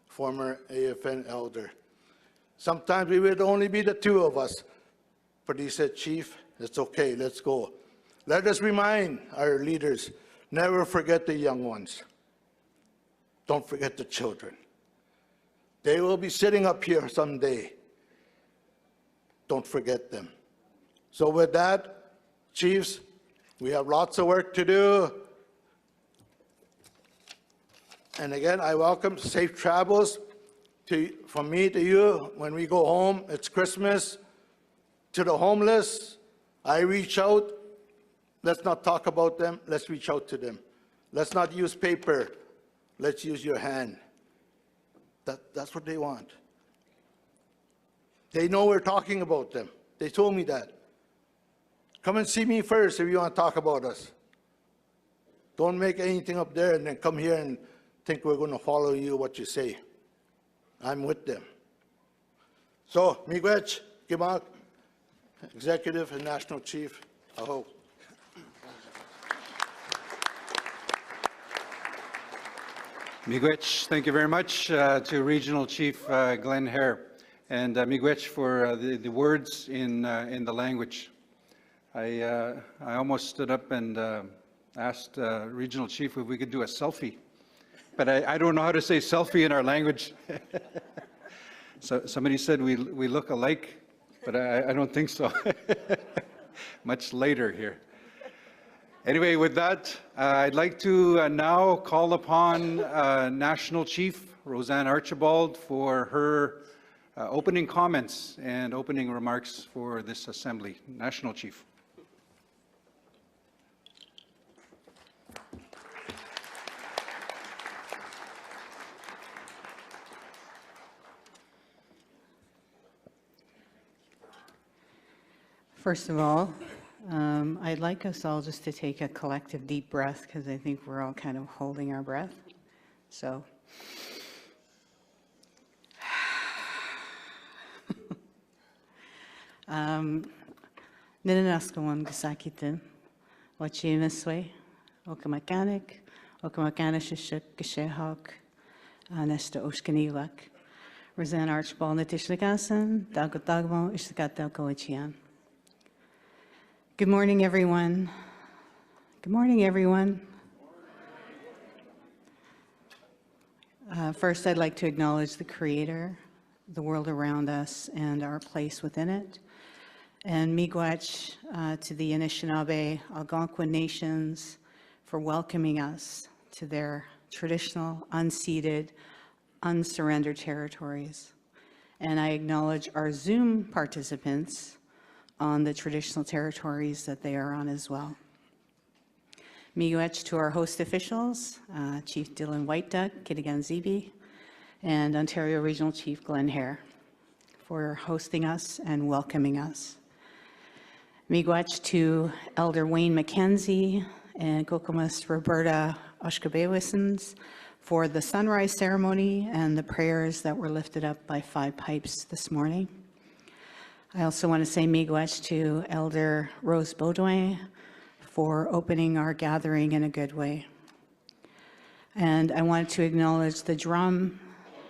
former AFN elder. Sometimes we would only be the two of us, but he said, Chief, it's okay, let's go. Let us remind our leaders, never forget the young ones. Don't forget the children. They will be sitting up here someday. Don't forget them. So with that, Chiefs, we have lots of work to do. And again, I welcome safe travels from me to you when we go home. It's Christmas. To the homeless, I reach out. Let's not talk about them. Let's reach out to them. Let's not use paper. Let's use your hand. That's what they want. They know we're talking about them. They told me that. Come and see me first if you want to talk about us. Don't make anything up there and then come here and think we're going to follow you what you say. I'm with them. So, miigwech, gimak, Executive and National Chief, aho. Miigwech, thank you very much to Regional Chief Glenn Hare, and miigwech for the words in the language. I almost stood up and asked Regional Chief if we could do a selfie, but I don't know how to say selfie in our language. So somebody said we look alike, but I don't think so. Much later here. Anyway, with that, I'd like to now call upon National Chief RoseAnne Archibald for her opening comments and opening remarks for this assembly. National Chief. First of all, I'd like us all just to take a collective deep breath because I think we're all kind of holding our breath. So, Ninanaskawan Gasakitin, Wachimiswe, Okamakanik, Okamakanish Gashehawk, Nesta Oshkanilak, RoseAnne Archibald Natishagasan, Dagotagmo, Ishagadelkoichian. Good morning, everyone. Good morning, everyone. First, I'd like to acknowledge the Creator, the world around us, and our place within it. And miigwech to the Anishinaabe Algonquin nations for welcoming us to their traditional, unceded, unsurrendered territories. And I acknowledge our Zoom participants on the traditional territories that they are on as well. Miigwech to our host officials, Chief Dylan Whiteduck, Kitigan Zibi, and Ontario Regional Chief Glenn Hare for hosting us and welcoming us. Miigwech to Elder Wayne McKenzie and Kokomas Roberta Oshkabewisons for the sunrise ceremony and the prayers that were lifted up by 5 pipes this morning. I also want to say miigwech to Elder Rose Baudouin for opening our gathering in a good way. And I want to acknowledge the drum,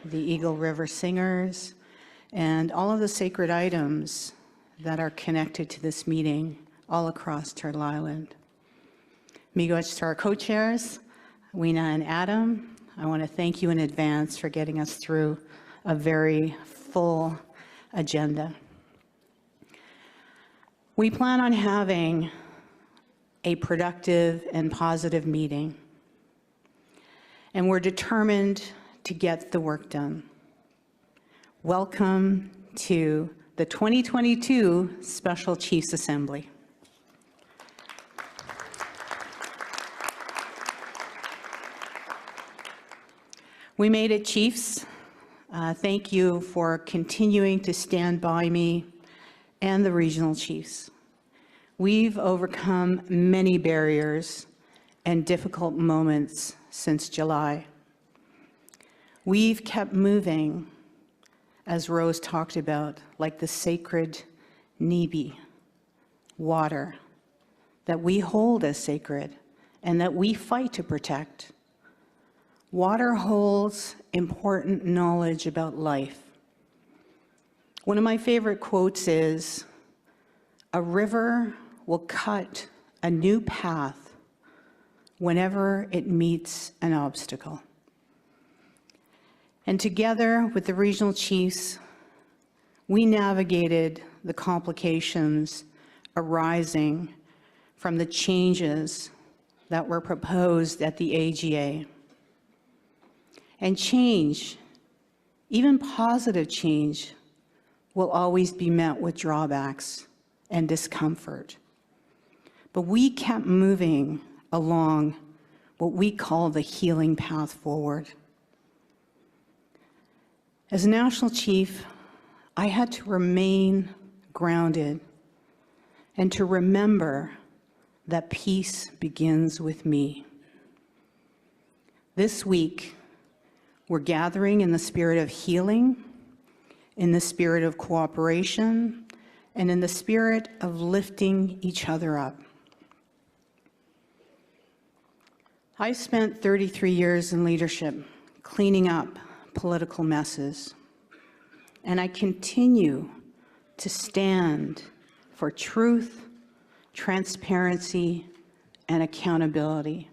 the Eagle River Singers, and all of the sacred items that are connected to this meeting all across Turtle Island. Miigwech to our co-chairs, Weena and Adam. I want to thank you in advance for getting us through a very full agenda. We plan on having a productive and positive meeting, and we're determined to get the work done. Welcome to the 2022 Special Chiefs Assembly. We made it, Chiefs. Thank you for continuing to stand by me and the regional chiefs. We've overcome many barriers and difficult moments since July. We've kept moving, as Rose talked about, like the sacred Nibi, water, that we hold as sacred and that we fight to protect. Water holds important knowledge about life. One of my favorite quotes is, "A river will cut a new path whenever it meets an obstacle." And together with the regional chiefs, we navigated the complications arising from the changes that were proposed at the AGA. And change, even positive change, will always be met with drawbacks and discomfort. But we kept moving along what we call the healing path forward. As National Chief, I had to remain grounded and to remember that peace begins with me. This week, we're gathering in the spirit of healing, in the spirit of cooperation, and in the spirit of lifting each other up. I spent 33 years in leadership cleaning up political messes, and I continue to stand for truth, transparency, and accountability.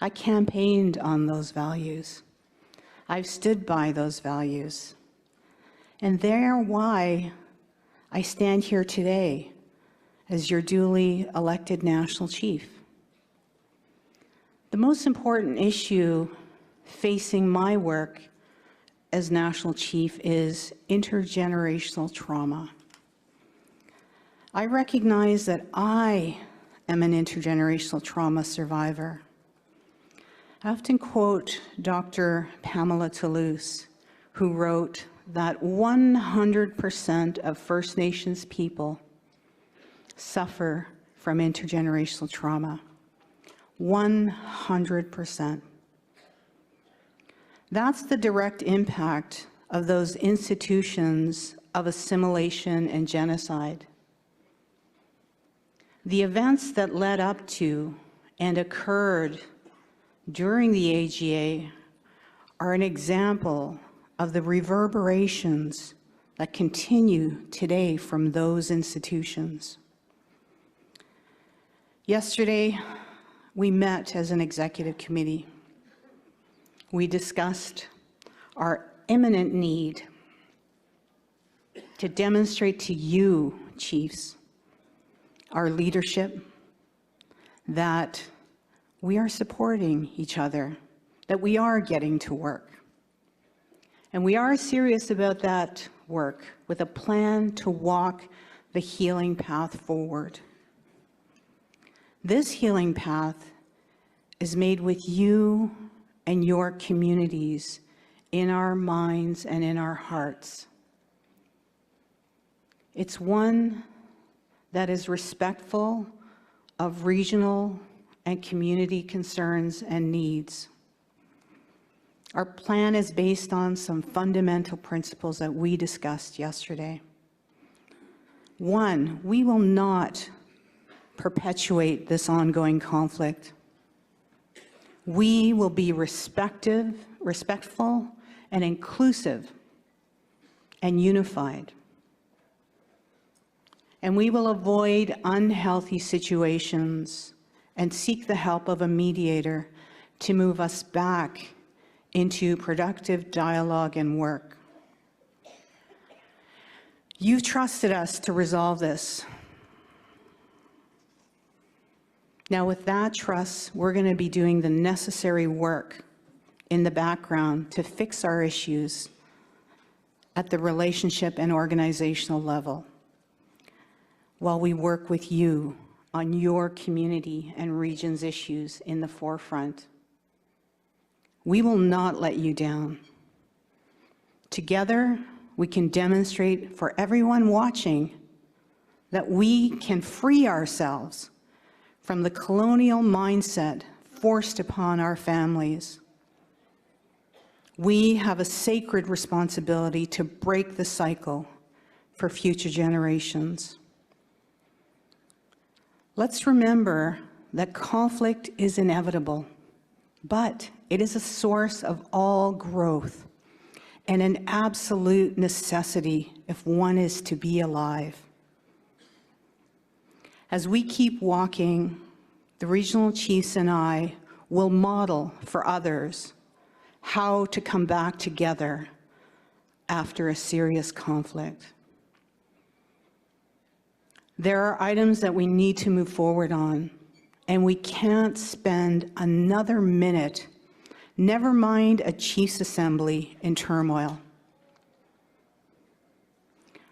I campaigned on those values. I've stood by those values. And they're why I stand here today as your duly elected National Chief. The most important issue facing my work as National Chief is intergenerational trauma. I recognize that I am an intergenerational trauma survivor. I often quote Dr. Pamela Toulouse, who wrote that 100% of First Nations people suffer from intergenerational trauma. 100%. That's the direct impact of those institutions of assimilation and genocide. The events that led up to and occurred during the AGA are an example of the reverberations that continue today from those institutions. Yesterday, we met as an executive committee. We discussed our imminent need to demonstrate to you, chiefs, our leadership, that we are supporting each other, that we are getting to work. And we are serious about that work with a plan to walk the healing path forward. This healing path is made with you and your communities in our minds and in our hearts. It's one that is respectful of regional and community concerns and needs. Our plan is based on some fundamental principles that we discussed yesterday. One, we will not perpetuate this ongoing conflict. We will be respectful, and inclusive, and unified. And we will avoid unhealthy situations and seek the help of a mediator to move us back into productive dialogue and work. You've trusted us to resolve this. Now, with that trust, we're going to be doing the necessary work in the background to fix our issues at the relationship and organizational level, while we work with you on your community and region's issues in the forefront. We will not let you down. Together, we can demonstrate for everyone watching that we can free ourselves from the colonial mindset forced upon our families. We have a sacred responsibility to break the cycle for future generations. Let's remember that conflict is inevitable, but it is a source of all growth and an absolute necessity if one is to be alive. As we keep walking, the regional chiefs and I will model for others how to come back together after a serious conflict. There are items that we need to move forward on, and we can't spend another minute, never mind a Chiefs Assembly, in turmoil.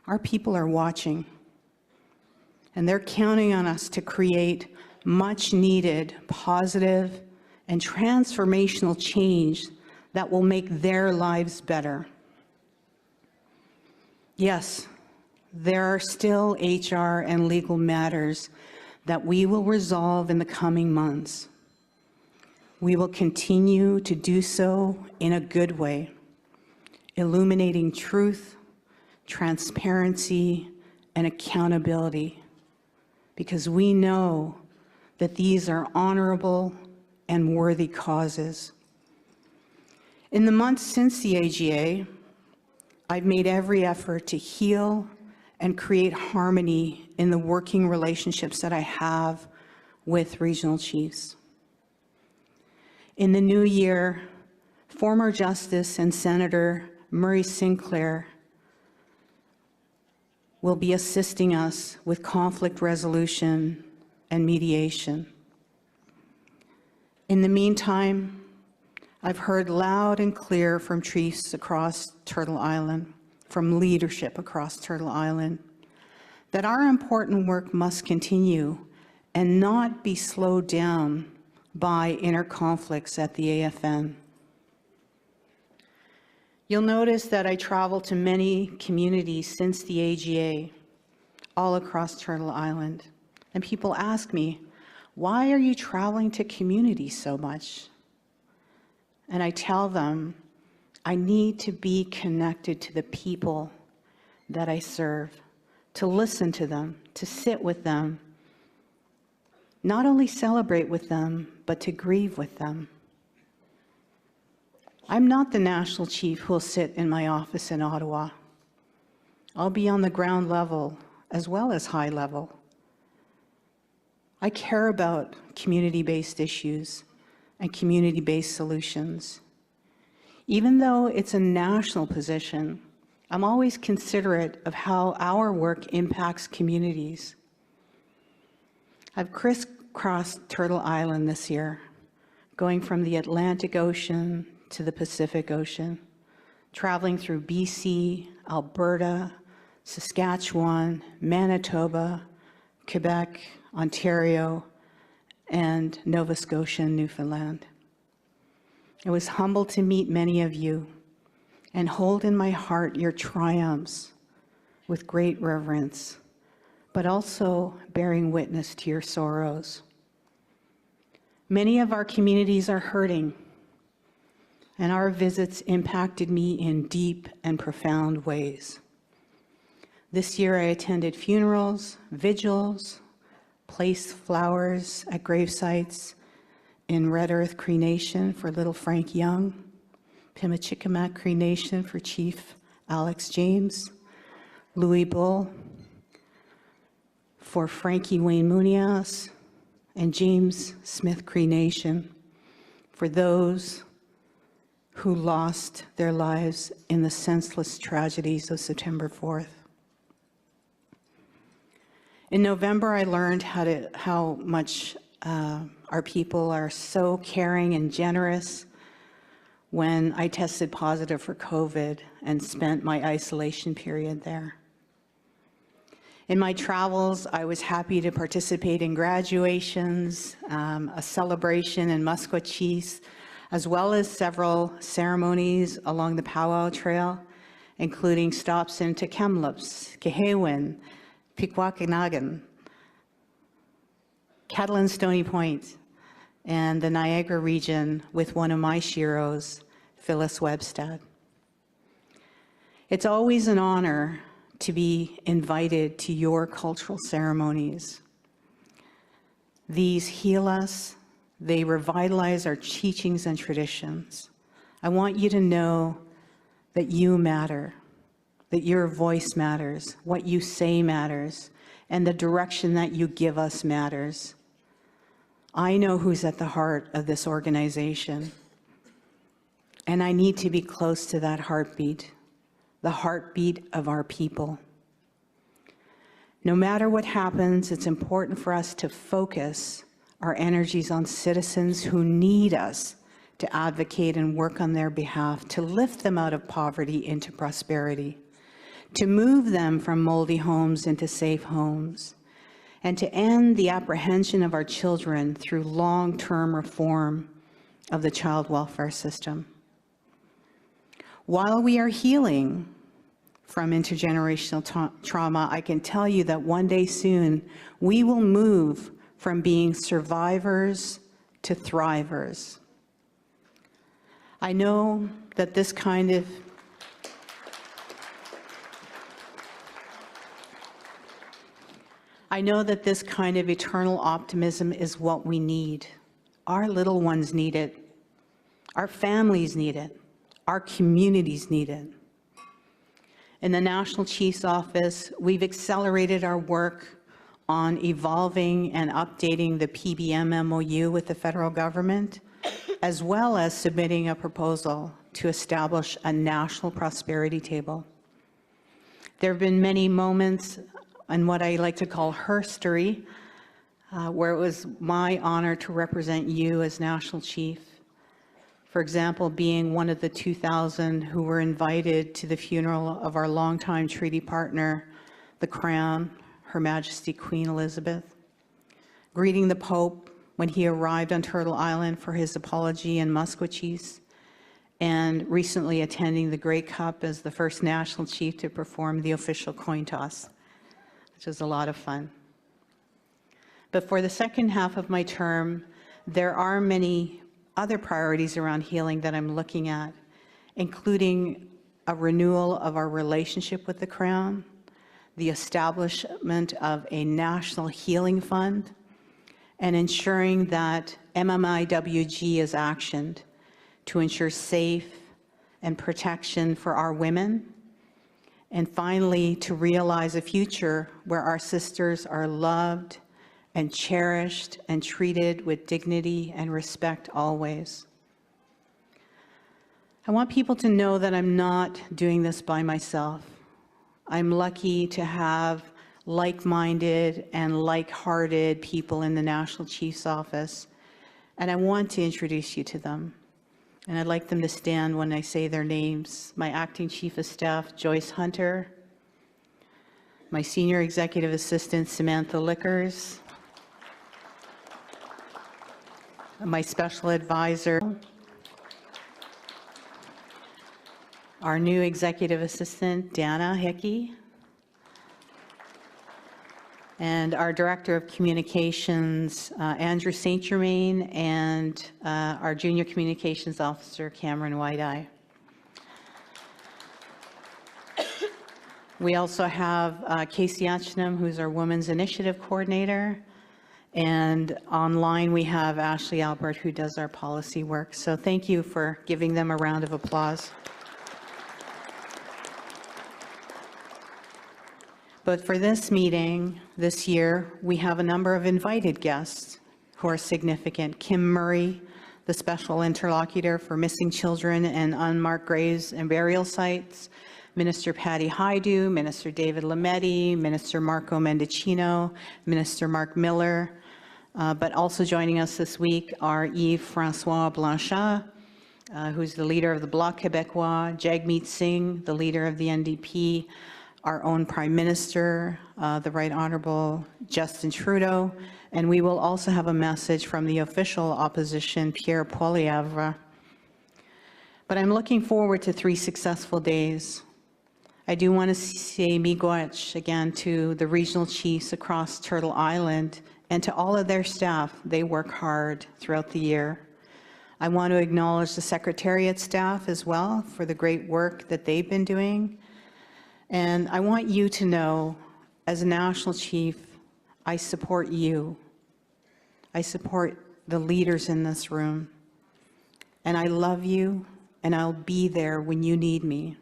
Our people are watching, and they're counting on us to create much needed positive and transformational change that will make their lives better. Yes, there are still HR and legal matters that we will resolve in the coming months. We will continue to do so in a good way, illuminating truth, transparency, and accountability, because we know that these are honorable and worthy causes. In the months since the AGA, I've made every effort to heal and create harmony in the working relationships that I have with regional chiefs. In the new year, former Justice and Senator Murray Sinclair will be assisting us with conflict resolution and mediation. In the meantime, I've heard loud and clear from chiefs across Turtle Island, from leadership across Turtle Island, that our important work must continue and not be slowed down by inner conflicts at the AFN. You'll notice that I traveled to many communities since the AGA, all across Turtle Island, and people ask me, why are you traveling to communities so much? And I tell them, I need to be connected to the people that I serve, to listen to them, to sit with them, not only celebrate with them, but to grieve with them. I'm not the national chief who will sit in my office in Ottawa. I'll be on the ground level as well as high level. I care about community-based issues and community-based solutions. Even though it's a national position, I'm always considerate of how our work impacts communities. I've crisscrossed Turtle Island this year, going from the Atlantic Ocean to the Pacific Ocean, traveling through BC, Alberta, Saskatchewan, Manitoba, Quebec, Ontario, and Nova Scotia and Newfoundland. I was humbled to meet many of you and hold in my heart your triumphs with great reverence, but also bearing witness to your sorrows. Many of our communities are hurting, and our visits impacted me in deep and profound ways. This year I attended funerals, vigils, placed flowers at gravesites in Red Earth Cree Nation for little Frank Young, Pimachikamak Cree Nation for Chief Alex James, Louis Bull for Frankie Wayne Munias, and James Smith Cree Nation for those who lost their lives in the senseless tragedies of September 4th. In November, I learned how much our people are so caring and generous when I tested positive for COVID and spent my isolation period there. In my travels, I was happy to participate in graduations, a celebration in Musqueam, as well as several ceremonies along the Powwow Trail, including stops into Kamloops, Kehewin, Pikwakanagan, Catalan Stony Point, and the Niagara region with one of my sheroes, Phyllis Webstad. It's always an honor to be invited to your cultural ceremonies. These heal us, they revitalize our teachings and traditions. I want you to know that you matter, that your voice matters, what you say matters, and the direction that you give us matters. I know who's at the heart of this organization, and I need to be close to that heartbeat, the heartbeat of our people. No matter what happens, it's important for us to focus our energies on citizens who need us to advocate and work on their behalf, to lift them out of poverty into prosperity, to move them from moldy homes into safe homes, and to end the apprehension of our children through long-term reform of the child welfare system. While we are healing from intergenerational trauma, I can tell you that one day soon, we will move from being survivors to thrivers. I know that this kind of eternal optimism is what we need. Our little ones need it. Our families need it. Our communities need it. In the National Chief's Office, we've accelerated our work on evolving and updating the PBM MOU with the federal government, as well as submitting a proposal to establish a national prosperity table. There have been many moments in what I like to call herstory, where it was my honor to represent you as National Chief. For example, being one of the 2,000 who were invited to the funeral of our longtime treaty partner, the Crown, Her Majesty Queen Elizabeth, greeting the Pope when he arrived on Turtle Island for his apology in Musqueam, and recently attending the Grey Cup as the first National Chief to perform the official coin toss, which was a lot of fun. But for the second half of my term, there are many other priorities around healing that I'm looking at, including a renewal of our relationship with the Crown, the establishment of a national healing fund, and ensuring that MMIWG is actioned to ensure safe and protection for our women, and finally, to realize a future where our sisters are loved and cherished and treated with dignity and respect always. I want people to know that I'm not doing this by myself. I'm lucky to have like-minded and like-hearted people in the National Chief's Office, and I want to introduce you to them. And I'd like them to stand when I say their names. My Acting Chief of Staff, Joyce Hunter, my Senior Executive Assistant, Samantha Lickers, my Special Advisor, our new Executive Assistant, Dana Hickey, and our Director of Communications, Andrew St. Germain, and our Junior Communications Officer, Cameron White-Eye. We also have Casey Atchingham, who's our Women's Initiative Coordinator, and online we have Ashley Albert, who does our policy work. So thank you for giving them a round of applause. But for this meeting this year, we have a number of invited guests who are significant. Kim Murray, the Special Interlocutor for Missing Children and Unmarked Graves and Burial Sites, Minister Patty Hajdu, Minister David Lametti, Minister Marco Mendicino, Minister Mark Miller, but also joining us this week are Yves-François Blanchard, who's the leader of the Bloc Québécois, Jagmeet Singh, the leader of the NDP, our own Prime Minister, the Right Honourable Justin Trudeau, and we will also have a message from the official opposition, Pierre Poilievre. But I'm looking forward to 3 successful days. I do want to say miigwech again to the regional chiefs across Turtle Island and to all of their staff. They work hard throughout the year. I want to acknowledge the Secretariat staff as well for the great work that they've been doing. And I want you to know, as a National Chief, I support you. I support the leaders in this room. And I love you, and I'll be there when you need me.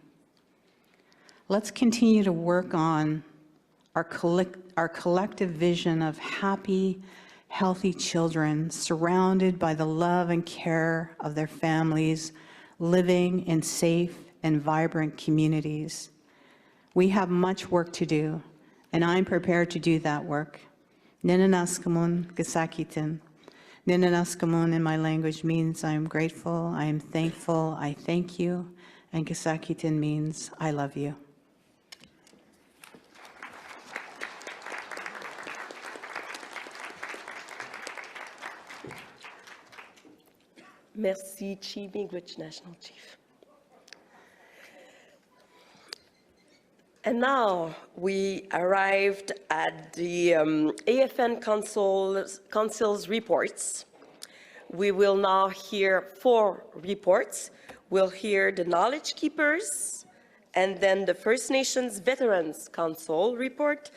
Let's continue to work on our collective vision of happy, healthy children surrounded by the love and care of their families, living in safe and vibrant communities. We have much work to do, and I'm prepared to do that work. Ninanaskamun Gasakitin. Ninanaskamun in my language means I am grateful, I am thankful, I thank you, and Gasakitin means I love you. Merci, Chief Miigwech, National Chief. And now we arrived at the AFN Council's reports. We will now hear 4 reports. We'll hear the Knowledge Keepers, and then the First Nations Veterans Council report,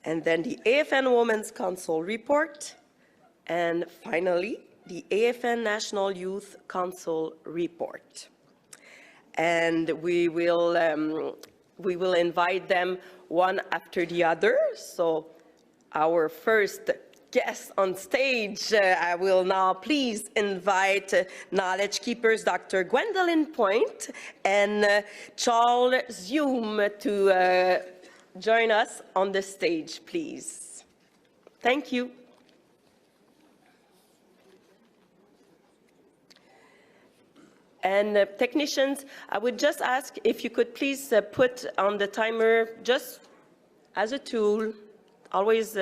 and then the AFN Women's Council report, and finally, the AFN National Youth Council report. And we will invite them one after the other. So our first guest on stage, I will now please invite Knowledge Keepers Dr. Gwendolyn Point and Charles Zoom to join us on the stage, please. Thank you. And technicians, I would just ask if you could please put on the timer, just as a tool, always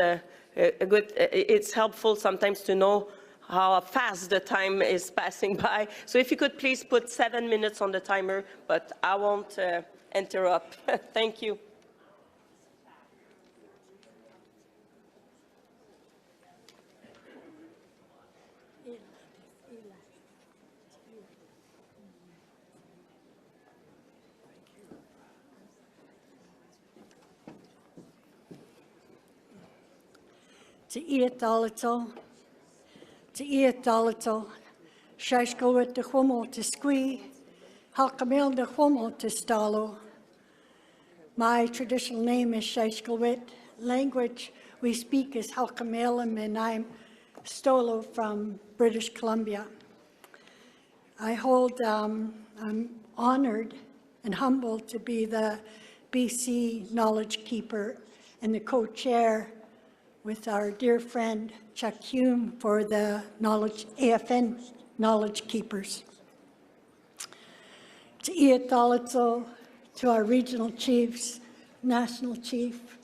it's helpful sometimes to know how fast the time is passing by. So if you could please put 7 minutes on the timer, but I won't interrupt. Thank you. Te iatalato, shashkowet de hummel te squee, halkamel de hummel te stalo. My traditional name is Shashkowet. Language we speak is Halkamelim, and I'm Stolo from British Columbia. I'm honored and humbled to be the BC Knowledge Keeper and the co-chair with our dear friend Chuck Hume for the AFN Knowledge Keepers. To Iatalato, to our regional chiefs, national chief,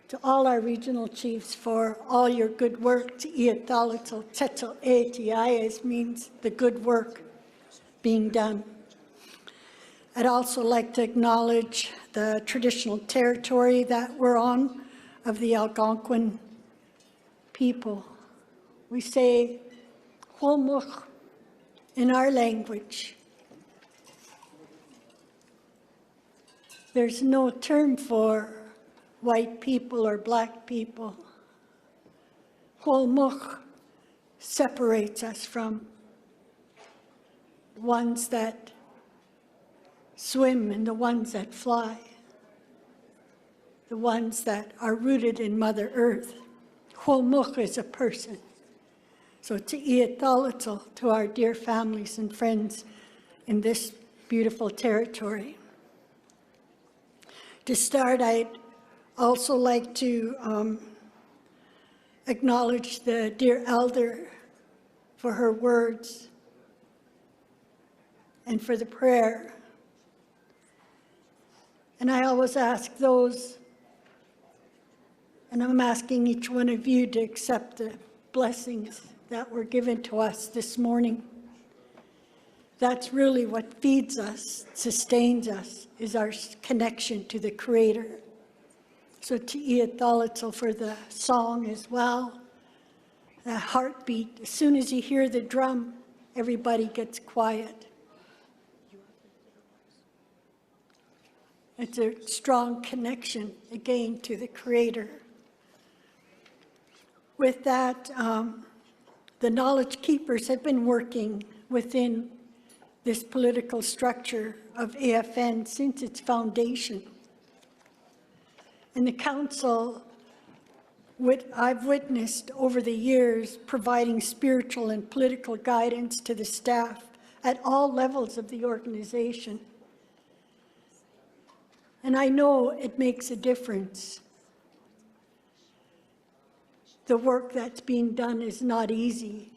to all our regional chiefs for all your good work. To Iatalato, Teto Atiayes means the good work being done. I'd also like to acknowledge the traditional territory that we're on of the Algonquin people. We say Holmuch in our language. There's no term for white people or black people. Holmuch separates us from the ones that swim and the ones that fly, the ones that are rooted in Mother Earth. Holmuch is a person. So to Iatalato, to our dear families and friends in this beautiful territory. To start, I'd also like to acknowledge the dear elder for her words and for the prayer. And I always ask those, and I'm asking each one of you to accept the blessings that were given to us this morning. That's really what feeds us, sustains us, is our connection to the Creator. So to Iatalato for the song as well, the heartbeat. As soon as you hear the drum, everybody gets quiet. It's a strong connection, again, to the Creator. With that, The knowledge keepers have been working within this political structure of AFN since its foundation. And the council, I've witnessed over the years, providing spiritual and political guidance to the staff at all levels of the organization. And I know it makes a difference. The work that's being done is not easy.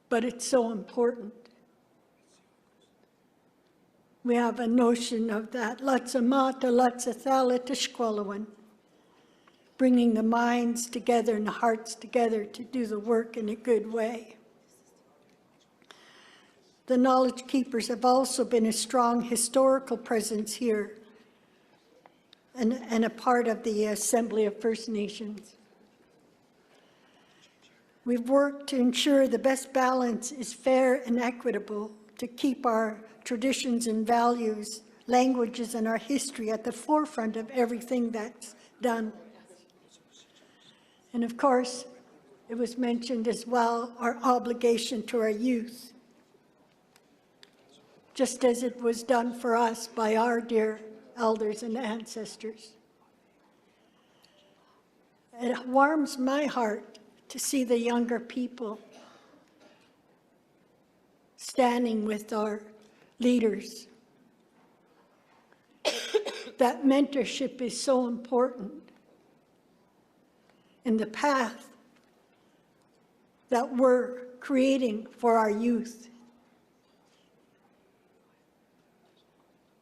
But it's so important. We have a notion of that, latzamata, latzathala, tishkwalawan, bringing the minds together and the hearts together to do the work in a good way. The knowledge keepers have also been a strong historical presence here and a part of the Assembly of First Nations. We've worked to ensure the best balance is fair and equitable, to keep our traditions and values, languages, and our history at the forefront of everything that's done. And of course, it was mentioned as well, our obligation to our youth, just as it was done for us by our dear elders and ancestors. It warms my heart to see the younger people standing with our leaders. That mentorship is so important in the path that we're creating for our youth,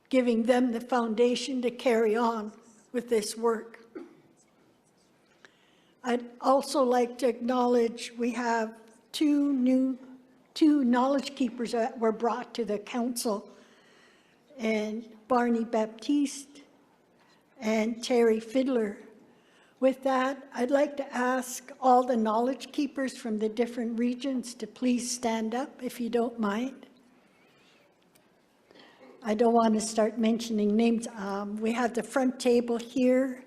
giving them the foundation to carry on with this work. I'd also like to acknowledge we have two knowledge keepers that were brought to the council, and Barney Baptiste and Terry Fiddler. With that, I'd like to ask all the knowledge keepers from the different regions to please stand up, if you don't mind. I don't want to start mentioning names. We have the front table here.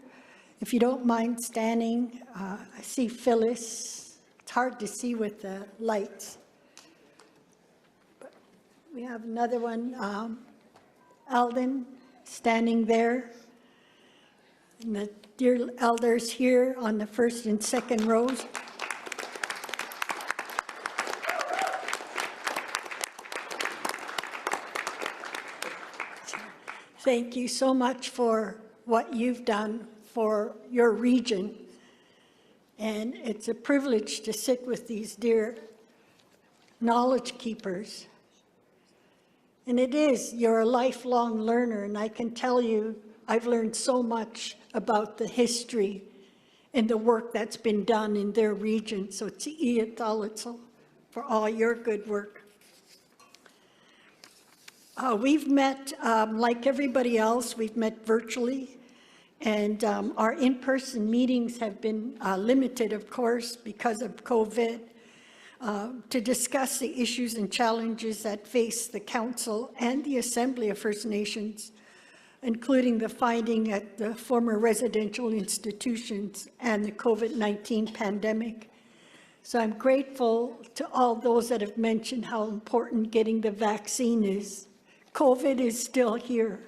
If you don't mind standing, I see Phyllis. It's hard to see with the lights. But we have another one, Alden, standing there. And the dear elders here on the first and second rows. Thank you so much for what you've done for your region. And it's a privilege to sit with these dear knowledge keepers. And it is, you're a lifelong learner, and I can tell you, I've learned so much about the history and the work that's been done in their region. So tsi'iya talitzel for all your good work. We've met, like everybody else, we've met virtually, and our in-person meetings have been limited, of course, because of COVID, to discuss the issues and challenges that face the Council and the Assembly of First Nations, including the finding at the former residential institutions and the COVID-19 pandemic. So I'm grateful to all those that have mentioned how important getting the vaccine is. COVID is still here.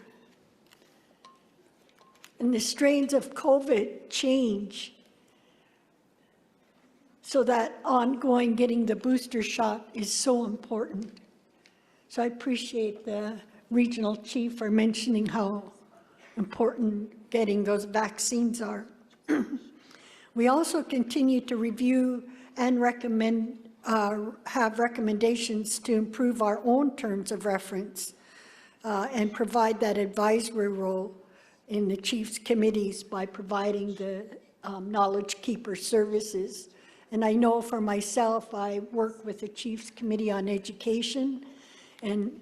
And the strains of COVID change. So that ongoing getting the booster shot is so important. So I appreciate the regional chief for mentioning how important getting those vaccines are. We also continue to review and recommend, have recommendations to improve our own terms of reference and provide that advisory role in the chief's committees by providing the knowledge keeper services. And I know for myself, I work with the Chiefs Committee on Education, and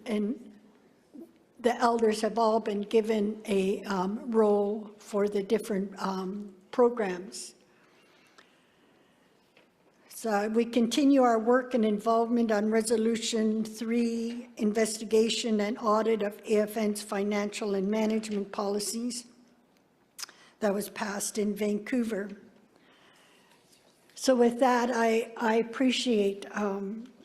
the elders have all been given a role for the different programs. So we continue our work and involvement on Resolution 3, investigation and audit of AFN's financial and management policies. that was passed in Vancouver. So with that, I appreciate,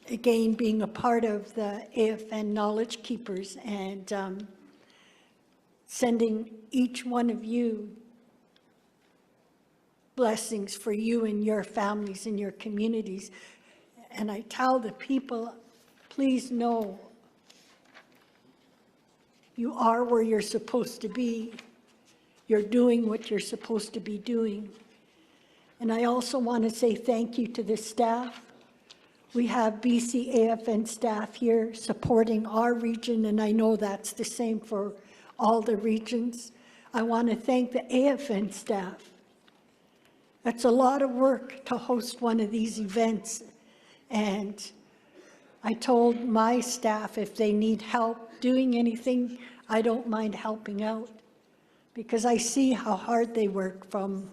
again, being a part of the AFN Knowledge Keepers and sending each one of you blessings for you and your families and your communities. And I tell the people, please know you are where you're supposed to be. You're doing what you're supposed to be doing. And I also want to say thank you to the staff. We have BC AFN staff here supporting our region, and I know that's the same for all the regions. I want to thank the AFN staff. That's a lot of work to host one of these events. And I told my staff if they need help doing anything, I don't mind helping out, because I see how hard they work from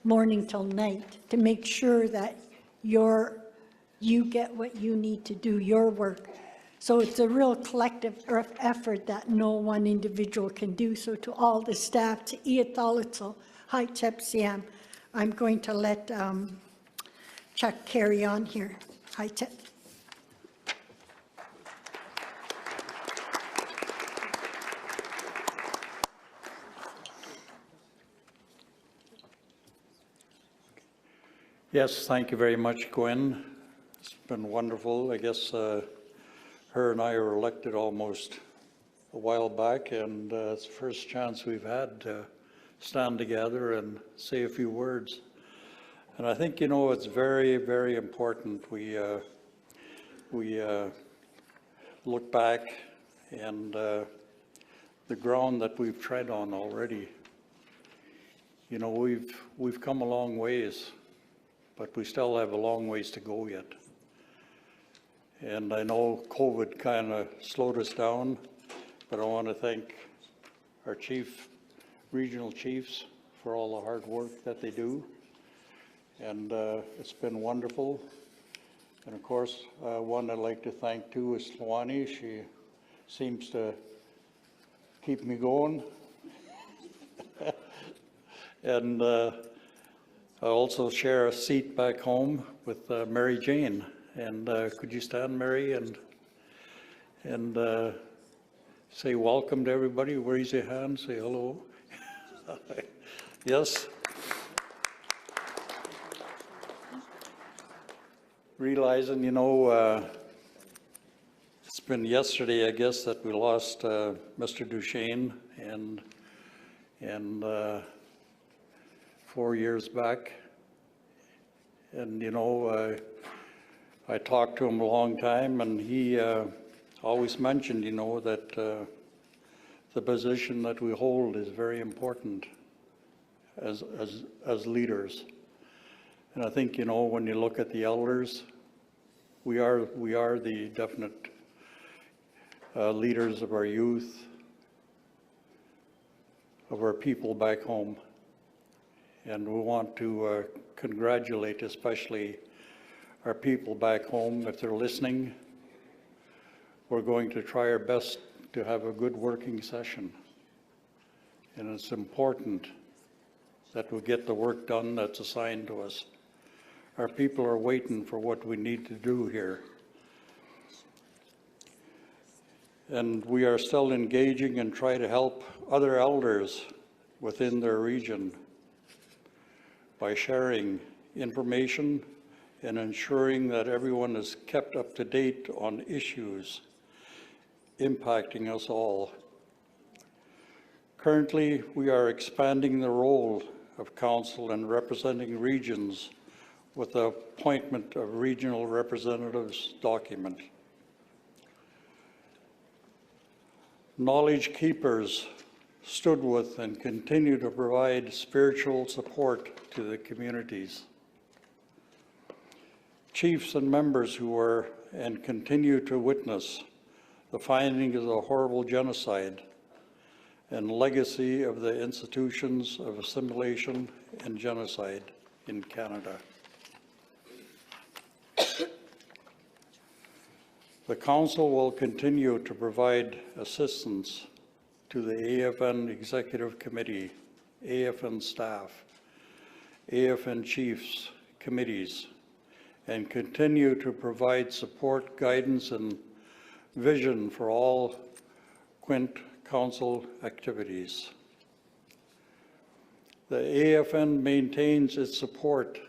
morning till night to make sure that you get what you need to do your work. So it's a real collective effort that no one individual can do. So to all the staff, to Iatalitzel, Hi Siam, I'm going to let Chuck carry on here. Hi Tep. Yes, thank you very much, Gwen. It's been wonderful. I guess her and I were elected almost a while back, and it's the first chance we've had to stand together and say a few words. And I think, you know, it's very, very important we look back and the ground that we've tread on already. You know, we've come a long ways, but we still have a long ways to go yet. And I know COVID kind of slowed us down, but I want to thank our regional chiefs for all the hard work that they do. And it's been wonderful. And of course, one I'd like to thank too is Slawani. She seems to keep me going. And I also share a seat back home with Mary Jane. And could you stand, Mary, and say welcome to everybody? Raise your hand, say hello. Yes. Realizing, you know, it's been yesterday, I guess, that we lost Mr. Duchesne, and 4 years back. And, you know, I talked to him a long time, and he always mentioned, you know, that the position that we hold is very important as leaders. And I think, you know, when you look at the elders, we are the definite leaders of our youth, of our people back home. And we want to congratulate especially our people back home. If they're listening, we're going to try our best to have a good working session. And it's important that we get the work done that's assigned to us. Our people are waiting for what we need to do here. And we are still engaging and try to help other elders within their region by sharing information and ensuring that everyone is kept up to date on issues impacting us all. Currently, we are expanding the role of council and representing regions with the appointment of regional representatives document. Knowledge keepers stood with and continue to provide spiritual support to the communities. Chiefs and members who were and continue to witness the findings of the horrible genocide and legacy of the institutions of assimilation and genocide in Canada. The Council will continue to provide assistance to the AFN Executive Committee AFN staff, AFN chiefs, committees, and continue to provide support, guidance, and vision for all Quint Council activities. The AFN maintains its support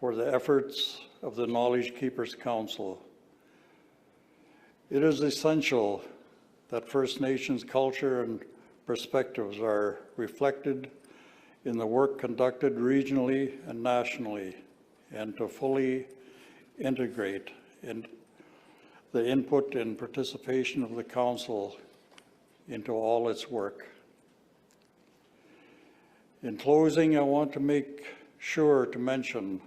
for the efforts of the Knowledge Keepers Council. It is essential that First Nations culture and perspectives are reflected in the work conducted regionally and nationally, and to fully integrate the input and participation of the Council into all its work. In closing, I want to make sure to mention,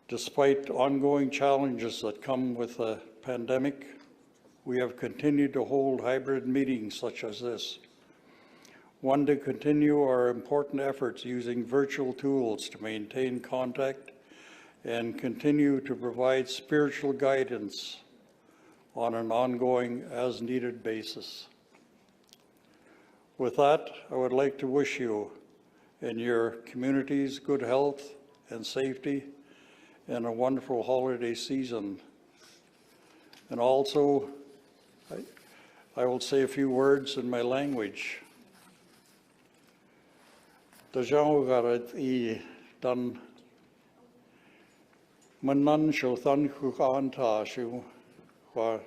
despite ongoing challenges that come with the pandemic, we have continued to hold hybrid meetings such as this. One, to continue our important efforts using virtual tools to maintain contact and continue to provide spiritual guidance on an ongoing as-needed basis. With that, I would like to wish you and your communities good health and safety and a wonderful holiday season. And also, I will say a few words in my language. Dajau garat I dan manan shil than kukanta shu wa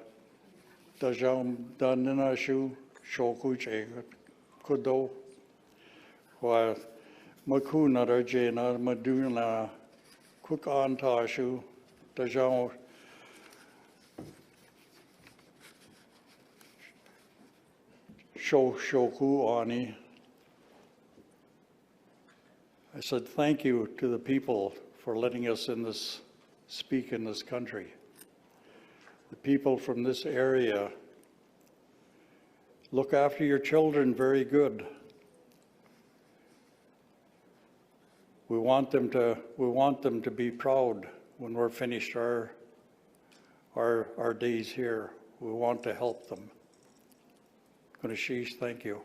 dajau danina shu shokuche kudo wa makuna rajena maduna kukanta shu dajau shoku ani. I said thank you to the people for letting us speak in this country. The people from this area, look after your children very good. We want them to be proud when we're finished our days here. We want to help them. Kunashish, thank you.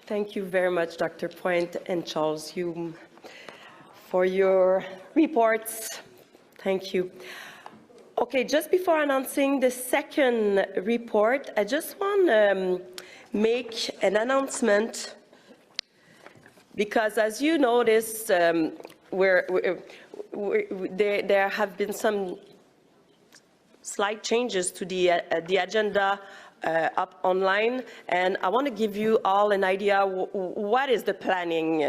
Thank you very much, Dr. Point and Charles Hume, for your reports. Thank you. Okay, just before announcing the second report, I just want to make an announcement, because as you notice, there have been some slight changes to the agenda up online, and I want to give you all an idea what is the planning.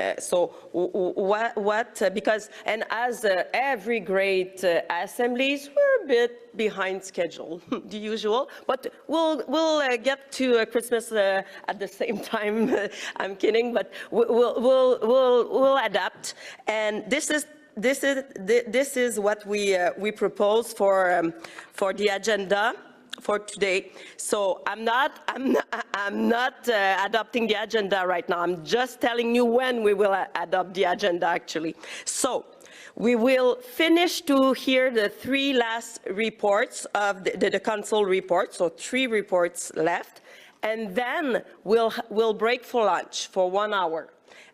Because as every great assemblies, we're a bit behind schedule, the usual, but we'll get to Christmas at the same time. I'm kidding, but we'll adapt, and this is what we propose for the agenda for today. So I'm not adopting the agenda right now. I'm just telling you when we will adopt the agenda, actually. So we will finish to hear the three last reports of the council report. So 3 reports left, and then we'll break for lunch for 1 hour,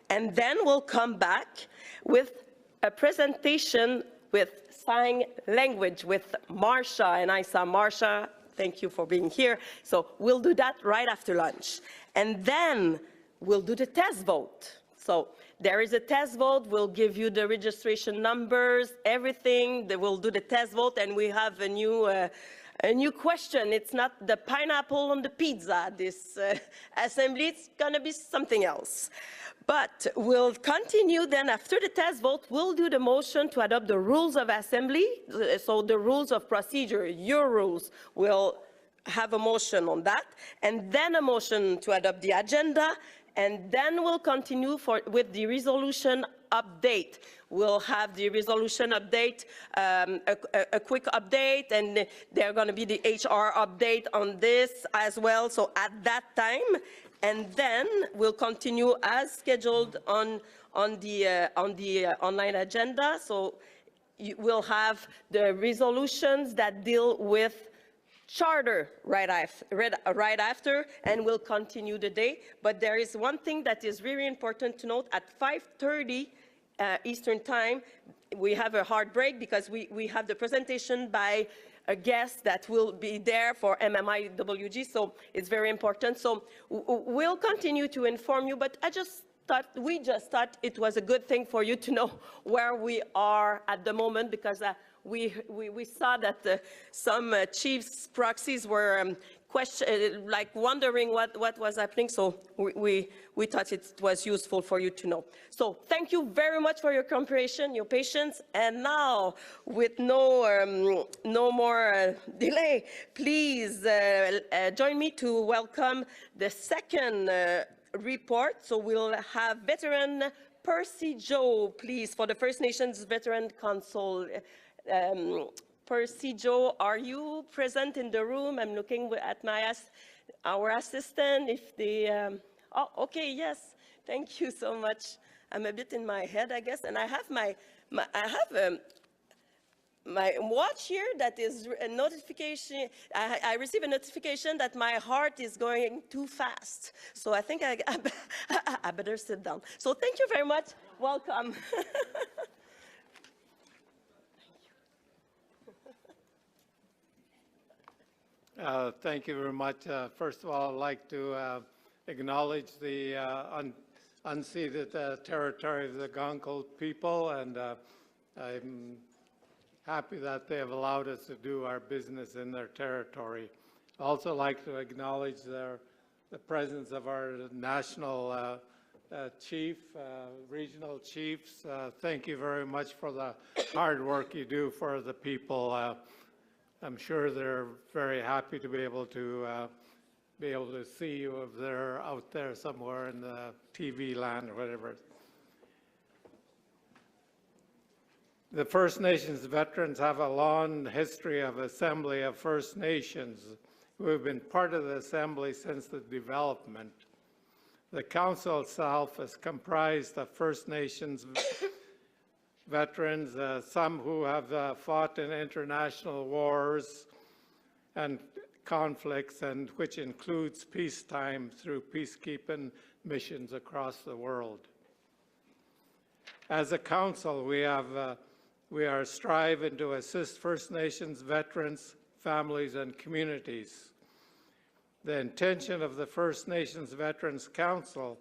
and then we'll come back with a presentation with sign language with Marsha, and I saw Marsha. Thank you for being here. So we'll do that right after lunch. And then we'll do the test vote. So there is a test vote. We'll give you the registration numbers, everything. We'll do the test vote, and we have a new question. It's not the pineapple on the pizza, this assembly. It's going to be something else. But we'll continue then after the test vote. We'll do the motion to adopt the rules of assembly. So the rules of procedure, your rules, will have a motion on that. And then a motion to adopt the agenda. And then we'll continue with the resolution update. We'll have the resolution update, a quick update, and there's going to be the HR update on this as well. So at that time, And then we'll continue as scheduled on the online agenda. So we'll have the resolutions that deal with charter right after, and we'll continue the day. But there is one thing that is really important to note. At 5:30 Eastern Time, we have a hard break because we have the presentation by a guest that will be there for MMIWG, so it's very important. So we'll continue to inform you, but we just thought it was a good thing for you to know where we are at the moment, because we saw that some chiefs proxies were like wondering what was happening. So we thought it was useful for you to know. So thank you very much for your cooperation, your patience. And now, with no more delay, please join me to welcome the second report. So we'll have veteran Percy Joe, please, for the First Nations Veteran Council. Percy Joe, are you present in the room? I'm looking at our assistant. If they, oh, okay, yes. Thank you so much. I'm a bit in my head, I guess, and I have my watch here that is a notification. I receive a notification that my heart is going too fast. So I think I better sit down. So thank you very much. Welcome. Thank you very much. First of all, I'd like to acknowledge the unceded territory of the Goncold people, and I'm happy that they have allowed us to do our business in their territory. I'd also like to acknowledge the presence of our national chief, regional chiefs. Thank you very much for the hard work you do for the people. I'm sure they're very happy to be able to see you if they're out there somewhere in the TV land or whatever. The First Nations veterans have a long history of Assembly of First Nations who have been part of the Assembly since the development. The Council itself is comprised of First Nations veterans, some who have fought in international wars and conflicts, and which includes peacetime through peacekeeping missions across the world. As a council, we are striving to assist First Nations veterans, families, and communities. The intention of the First Nations Veterans Council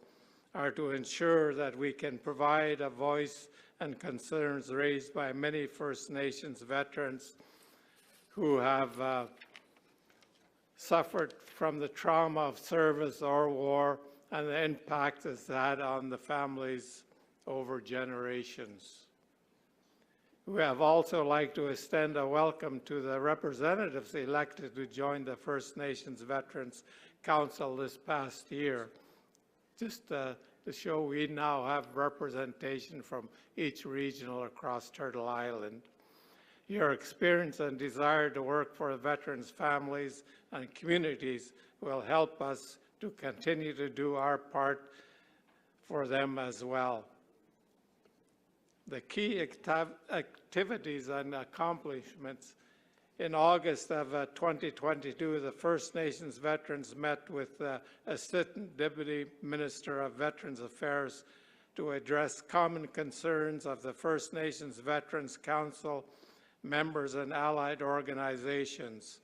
are to ensure that we can provide a voice and concerns raised by many First Nations veterans who have suffered from the trauma of service or war and the impact it's had on the families over generations. We have also like to extend a welcome to the representatives elected to join the First Nations Veterans Council this past year, just to show we now have representation from each regional across Turtle Island. Your experience and desire to work for veterans' families and communities will help us to continue to do our part for them as well. The key activities and accomplishments in August of 2022, the First Nations veterans met with the Assistant Deputy Minister of Veterans Affairs to address common concerns of the First Nations Veterans Council members and allied organizations,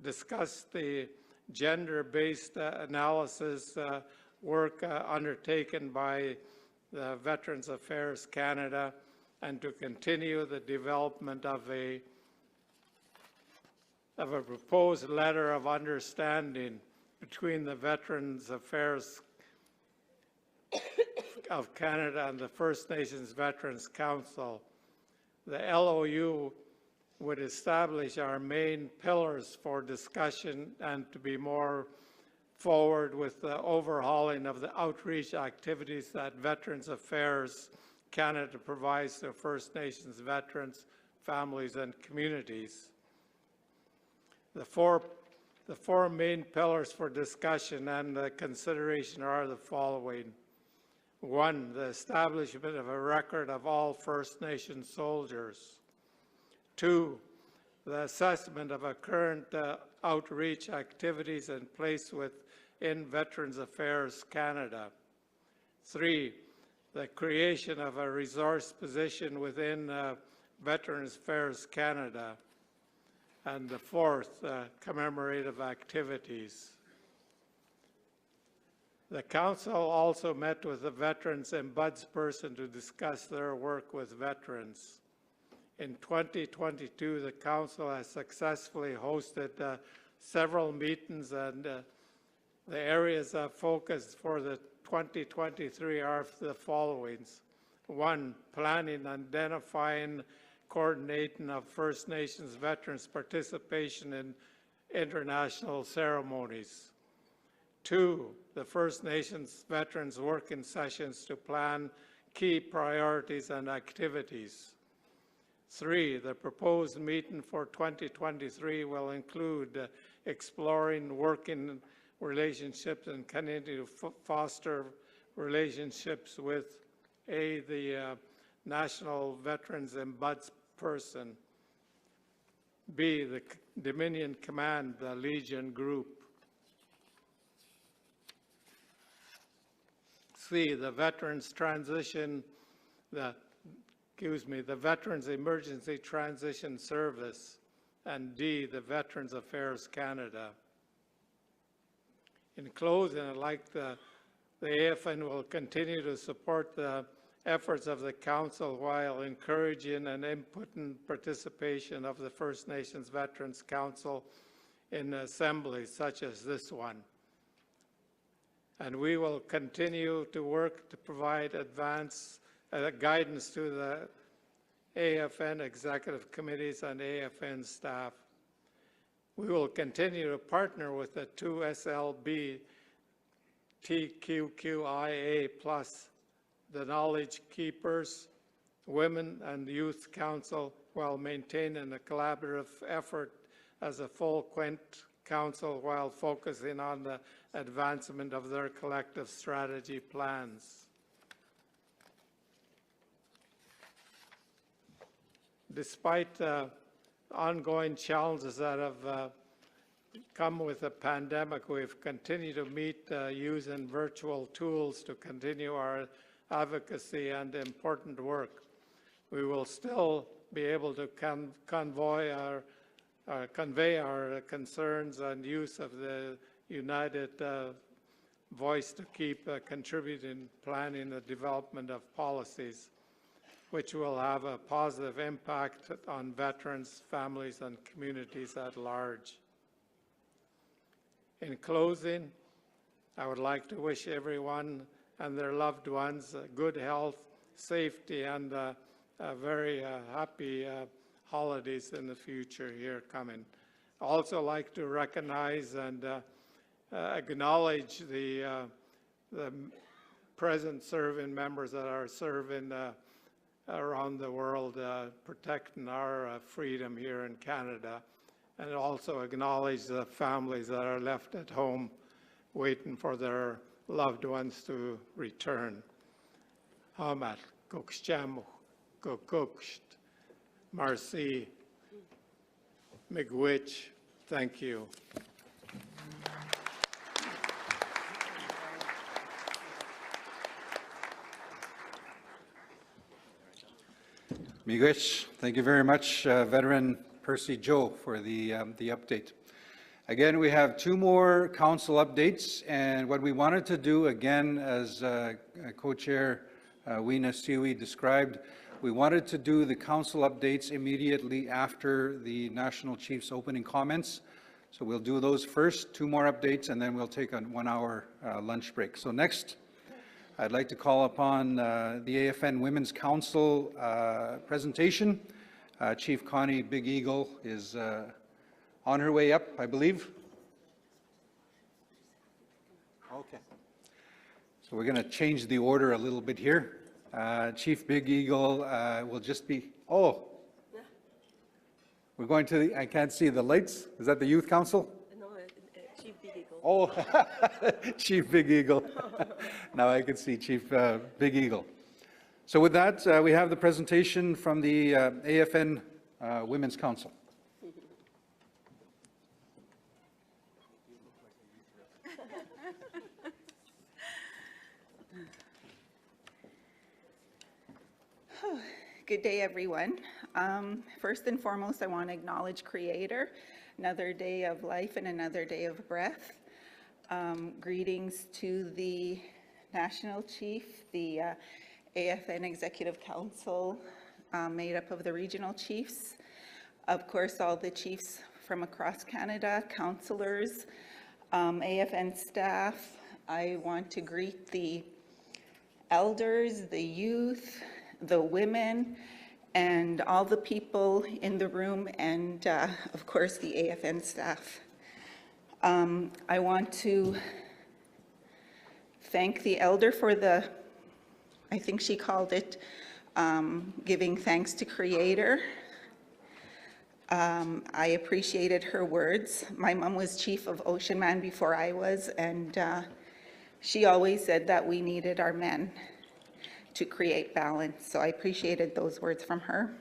discussed the gender-based analysis work undertaken by the Veterans Affairs Canada, and to continue the development of a proposed letter of understanding between the Veterans Affairs of Canada and the First Nations Veterans Council. The LOU would establish our main pillars for discussion and to be more forward with the overhauling of the outreach activities that Veterans Affairs Canada provides to First Nations veterans, families, and communities. The 4 The four main pillars for discussion and consideration are the following. 1, the establishment of a record of all First Nation soldiers. 2, the assessment of a current outreach activities in place within Veterans Affairs Canada. 3, the creation of a resource position within Veterans Affairs Canada. And the 4th, commemorative activities. The Council also met with the Veterans Ombudsperson to discuss their work with veterans. In 2022, the Council has successfully hosted several meetings, and the areas of focus for the 2023 are the following. 1, planning, identifying, coordinating of First Nations veterans' participation in international ceremonies. 2, the First Nations veterans working sessions to plan key priorities and activities. 3, the proposed meeting for 2023 will include exploring working relationships and continuing to foster relationships with the National Veterans Ombudsperson. B, the Dominion Command, the Legion Group. C, the Veterans Transition, the Veterans Emergency Transition Service. And D, the Veterans Affairs Canada. In closing, I'd like the AFN will continue to support the efforts of the Council while encouraging and inputting participation of the First Nations Veterans Council in assemblies such as this one. And we will continue to work to provide guidance to the AFN executive committees and AFN staff. We will continue to partner with the 2SLB TQQIA plus the Knowledge Keepers, Women and Youth Council, while maintaining a collaborative effort as a full Quint Council while focusing on the advancement of their collective strategy plans. Despite ongoing challenges that have come with the pandemic, we've continued to meet using virtual tools to continue our advocacy and important work. We will still be able to convey our concerns and use of the united voice to keep contributing, planning the development of policies which will have a positive impact on veterans, families, and communities at large. In closing, I would like to wish everyone and their loved ones good health, safety, and a very happy holidays in the future here coming. I also like to recognize and acknowledge the present serving members that are serving around the world, protecting our freedom here in Canada, and also acknowledge the families that are left at home waiting for their loved ones to return. Hamat, Koksham, Kokokst, Marcy, Miigwech, thank you. Miigwech, thank you very much, Veteran Percy Joe, for the update. Again, we have two more council updates, and what we wanted to do, again, as co-chair Weena Siwi described, we wanted to do the council updates immediately after the National Chief's opening comments. So we'll do those first, two more updates, and then we'll take a 1 hour lunch break. So next, I'd like to call upon the AFN Women's Council presentation. Chief Connie Big Eagle is on her way up, I believe. Okay. So we're going to change the order a little bit here. Chief Big Eagle will just be, we're going to the, I can't see the lights. Is that the Youth Council? No, Oh, Chief Big Eagle. Now I can see Chief Big Eagle. So with that, we have the presentation from the AFN Women's Council. Good day, everyone. First and foremost, I want to acknowledge Creator, another day of life and another day of breath. Greetings to the National Chief, the AFN Executive Council, made up of the regional chiefs, of course, all the chiefs from across Canada, councillors, AFN staff. I want to greet the elders, the youth, the women, and all the people in the room, and of course the AFN staff. I want to thank the elder for the, I think she called it, giving thanks to Creator. I appreciated her words. My mom was chief of Ocean Man before I was, and she always said that we needed our men to create balance. So I appreciated those words from her.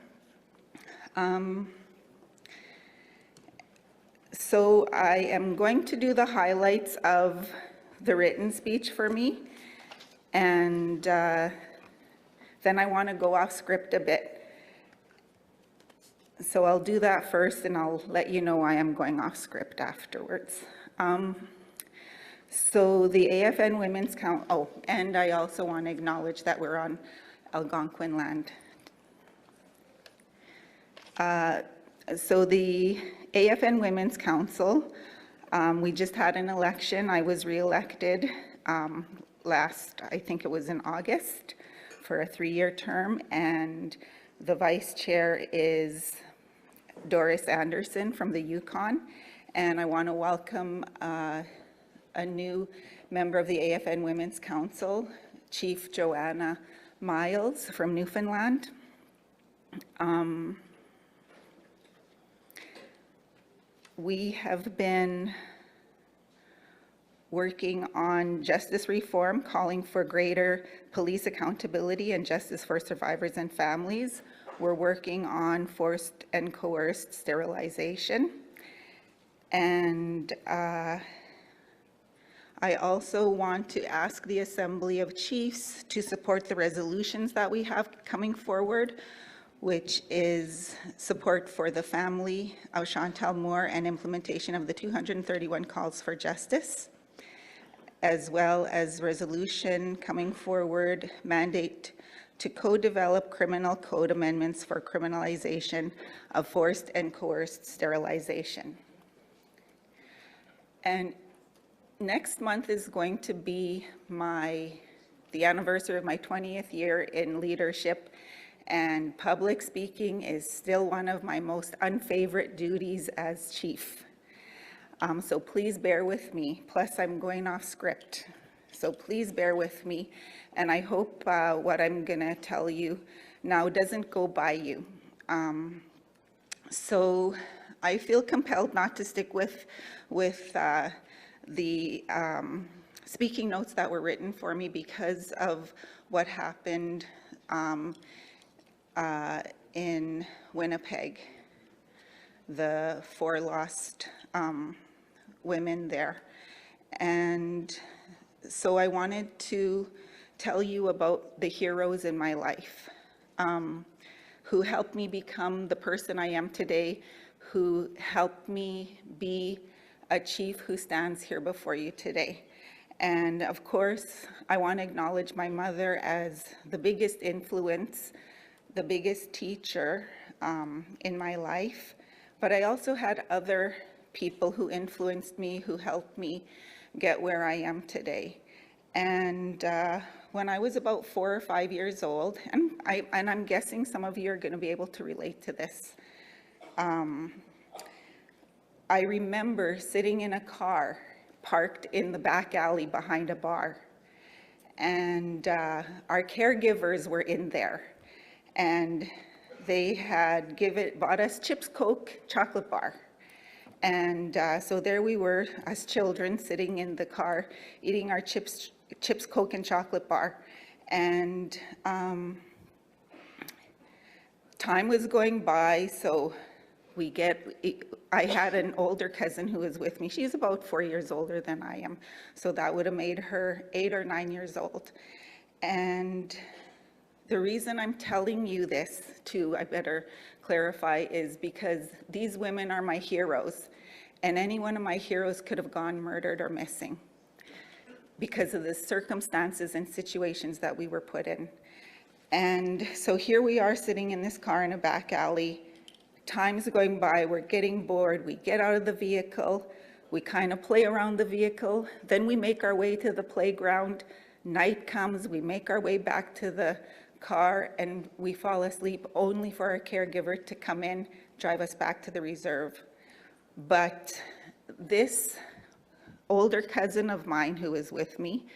So I am going to do the highlights of the written speech for me, and then I want to go off script a bit. So I'll do that first, and I'll let you know why I'm going off script afterwards. So the AFN Women's Council, oh, and I also want to acknowledge that we're on Algonquin land. So the AFN Women's Council, we just had an election. I was re-elected last, I think it was in August, for a 3-year term, and the vice chair is Doris Anderson from the Yukon, and I want to welcome a new member of the AFN Women's Council, Chief Joanna Miles from Newfoundland. We have been working on justice reform, calling for greater police accountability and justice for survivors and families. We're working on forced and coerced sterilization. And I also want to ask the Assembly of Chiefs to support the resolutions that we have coming forward, which is support for the family of Chantal Moore and implementation of the 231 calls for justice, as well as resolution coming forward, mandate to co-develop criminal code amendments for criminalization of forced and coerced sterilization. And next month is going to be the anniversary of my 20th year in leadership, and public speaking is still one of my most unfavorite duties as chief. So please bear with me. Plus, I'm going off script. So please bear with me, and I hope what I'm going to tell you now doesn't go by you. So I feel compelled not to stick with the speaking notes that were written for me because of what happened in Winnipeg, the 4 lost women there. And so I wanted to tell you about the heroes in my life who helped me become the person I am today, who helped me be a chief who stands here before you today. And of course, I want to acknowledge my mother as the biggest influence, the biggest teacher in my life. But I also had other people who influenced me, who helped me get where I am today. And when I was about 4 or 5 years old, and I'm guessing some of you are going to be able to relate to this, I remember sitting in a car parked in the back alley behind a bar, and our caregivers were in there, and they had bought us Chips, Coke, chocolate bar, And so there we were, as children, sitting in the car, eating our chips, Coke, and chocolate bar. And time was going by, so I had an older cousin who was with me. She's about 4 years older than I am, so that would have made her 8 or 9 years old. And the reason I'm telling you this, too, I better clarify, is because these women are my heroes, and any one of my heroes could have gone murdered or missing because of the circumstances and situations that we were put in. And so here we are sitting in this car in a back alley. Time's going by, we're getting bored, we get out of the vehicle, we kind of play around the vehicle, then we make our way to the playground. Night comes, we make our way back to the car, and we fall asleep only for our caregiver to come in, drive us back to the reserve. But this older cousin of mine who was with me,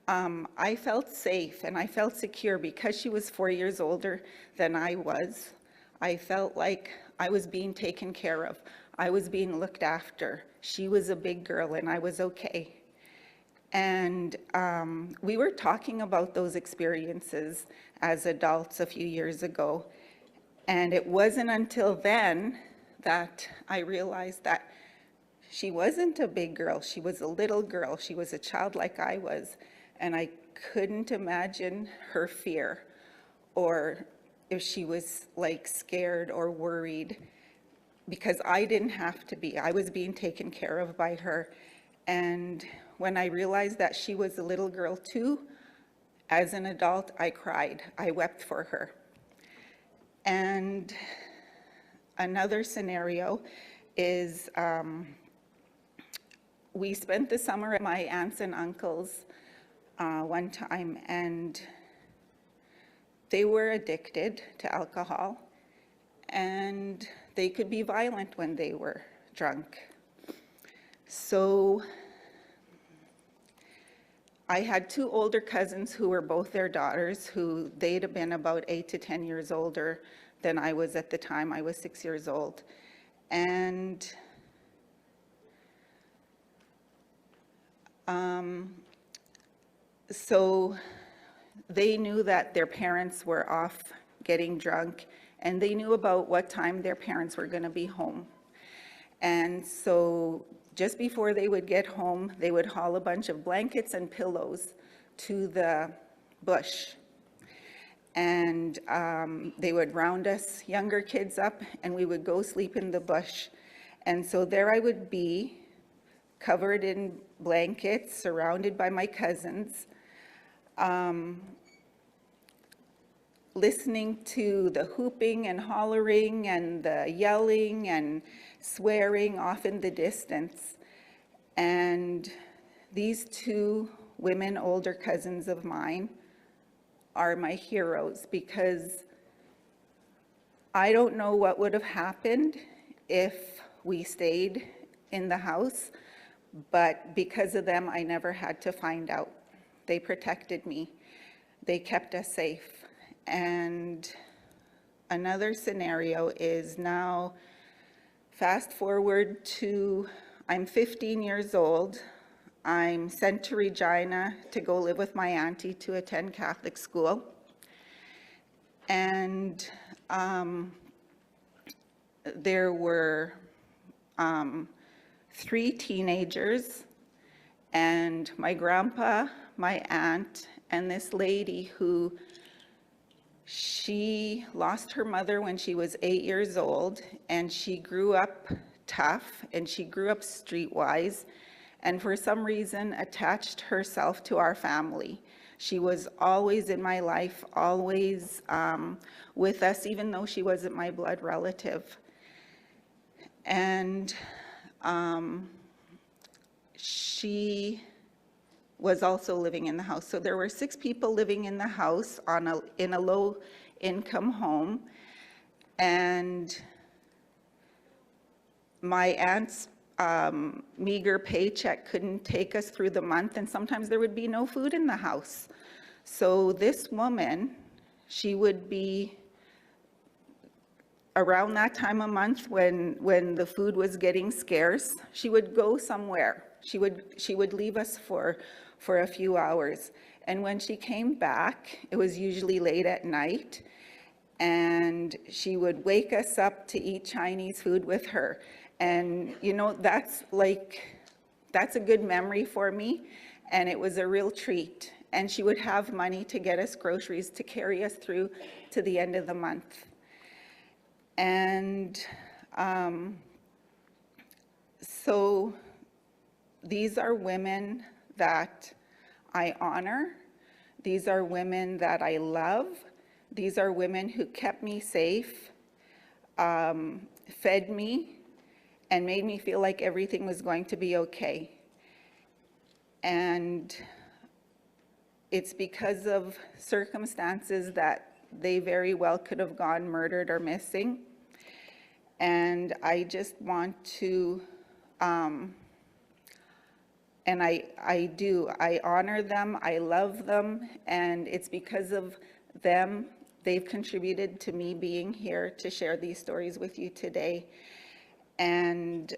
I felt safe and I felt secure because she was 4 years older than I was. I felt like I was being taken care of. I was being looked after. She was a big girl and I was okay. And we were talking about those experiences as adults a few years ago. And it wasn't until then that I realized that she wasn't a big girl. She was a little girl. She was a child like I was. And I couldn't imagine her fear, or if she was like scared or worried, because I didn't have to be. I was being taken care of by her. And when I realized that she was a little girl too, as an adult, I cried. I wept for her. And another scenario is we spent the summer at my aunts and uncles one time, and they were addicted to alcohol, and they could be violent when they were drunk. So I had two older cousins who were both their daughters, who they'd have been about 8 to 10 years older than I was at the time. I was 6 years old. And so they knew that their parents were off getting drunk, and they knew about what time their parents were going to be home. And so just before they would get home, they would haul a bunch of blankets and pillows to the bush. And they would round us younger kids up, and we would go sleep in the bush. And so there I would be, covered in blankets, surrounded by my cousins, listening to the whooping and hollering and the yelling and swearing off in the distance. And these two women, older cousins of mine, are my heroes, because I don't know what would have happened if we stayed in the house, but because of them, I never had to find out. They protected me. They kept us safe. And another scenario is now, fast forward to, I'm 15 years old. I'm sent to Regina to go live with my auntie to attend Catholic school. And there were 3 teenagers, and my grandpa, my aunt, and this lady who, she lost her mother when she was 8 years old, and she grew up tough, and she grew up streetwise, and for some reason attached herself to our family. She was always in my life, always with us, even though she wasn't my blood relative. And she was also living in the house. So there were 6 people living in the house in a low-income home. And my aunt's meager paycheck couldn't take us through the month, and sometimes there would be no food in the house. So this woman, she would be around that time of month when the food was getting scarce, she would go somewhere. She would leave us for a few hours. And when she came back, it was usually late at night, and she would wake us up to eat Chinese food with her. And, you know, that's a good memory for me, and it was a real treat. And she would have money to get us groceries to carry us through to the end of the month. And so these are women that I honor. These are women that I love. These are women who kept me safe, fed me, and made me feel like everything was going to be okay. And it's because of circumstances that they very well could have gone murdered or missing. And I just want to, and I honor them, I love them, and it's because of them, they've contributed to me being here to share these stories with you today. And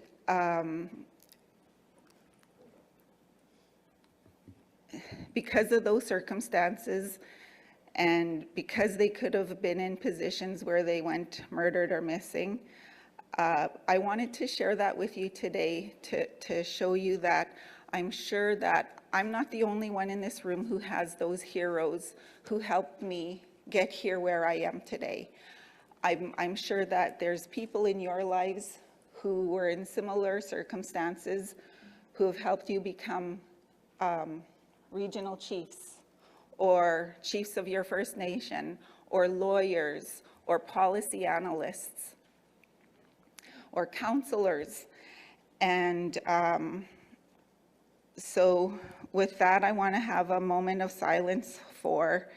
because of those circumstances, and because they could have been in positions where they went murdered or missing, I wanted to share that with you today to show you that I'm sure that I'm not the only one in this room who has those heroes who helped me get here where I am today. I'm sure that there's people in your lives who were in similar circumstances who have helped you become regional chiefs, or chiefs of your First Nation, or lawyers, or policy analysts, or counselors. And so with that, I want to have a moment of silence for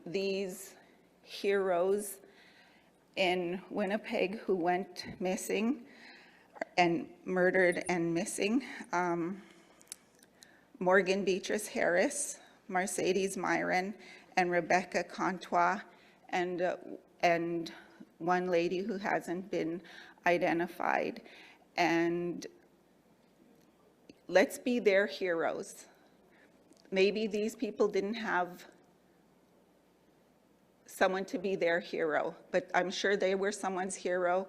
these heroes in Winnipeg who went missing and murdered and missing. Morgan Beatrice Harris, Mercedes Myron, and Rebecca Contois, and one lady who hasn't been identified. And let's be their heroes. Maybe these people didn't have someone to be their hero, but I'm sure they were someone's hero,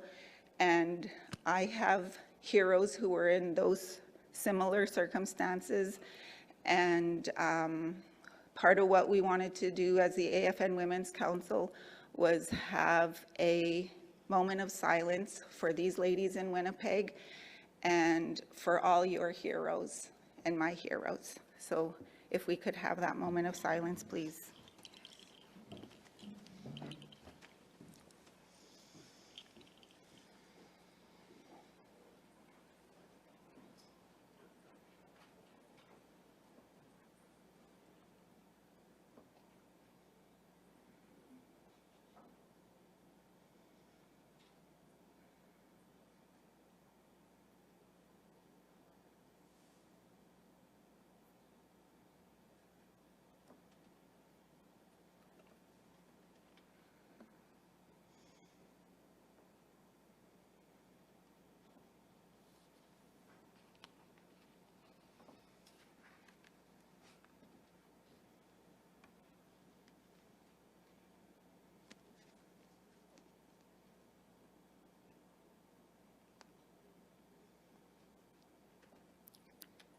and I have heroes who were in those similar circumstances. And part of what we wanted to do as the AFN Women's Council was have a moment of silence for these ladies in Winnipeg and for all your heroes and my heroes. So if we could have that moment of silence, please.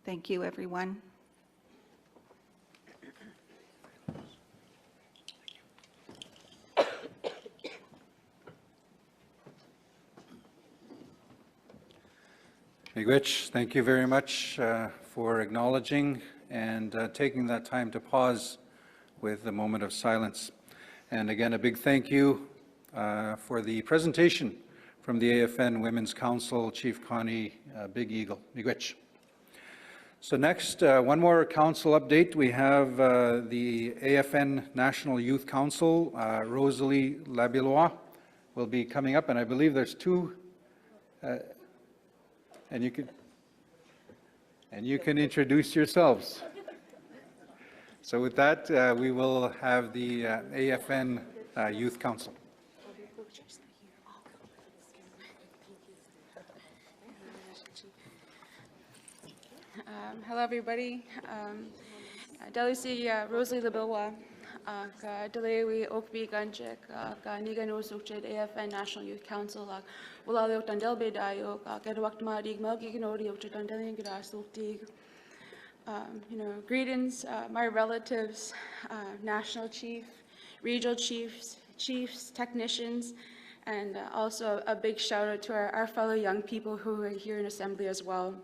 Thank you, everyone. Miigwech, thank you very much for acknowledging and taking that time to pause with a moment of silence. And again, a big thank you for the presentation from the AFN Women's Council, Chief Connie Big Eagle. Miigwech. So next, one more council update. We have the AFN National Youth Council, Rosalie Labillois will be coming up, and I believe there's two, and you can introduce yourselves. So with that, we will have the AFN Youth Council. Hello, everybody. Dalisi Rosalie Labilwa, Dalewi Okbi Ganjik, Nigano Sukchid, AFN National Youth Council, Walaliok Dandelbe Dayo, Gadwakma Dig Melgiganodi of Dandelian Grasultig. Greetings, my relatives, National Chief, Regional Chiefs, technicians, and also a big shout out to our fellow young people who are here in Assembly as well.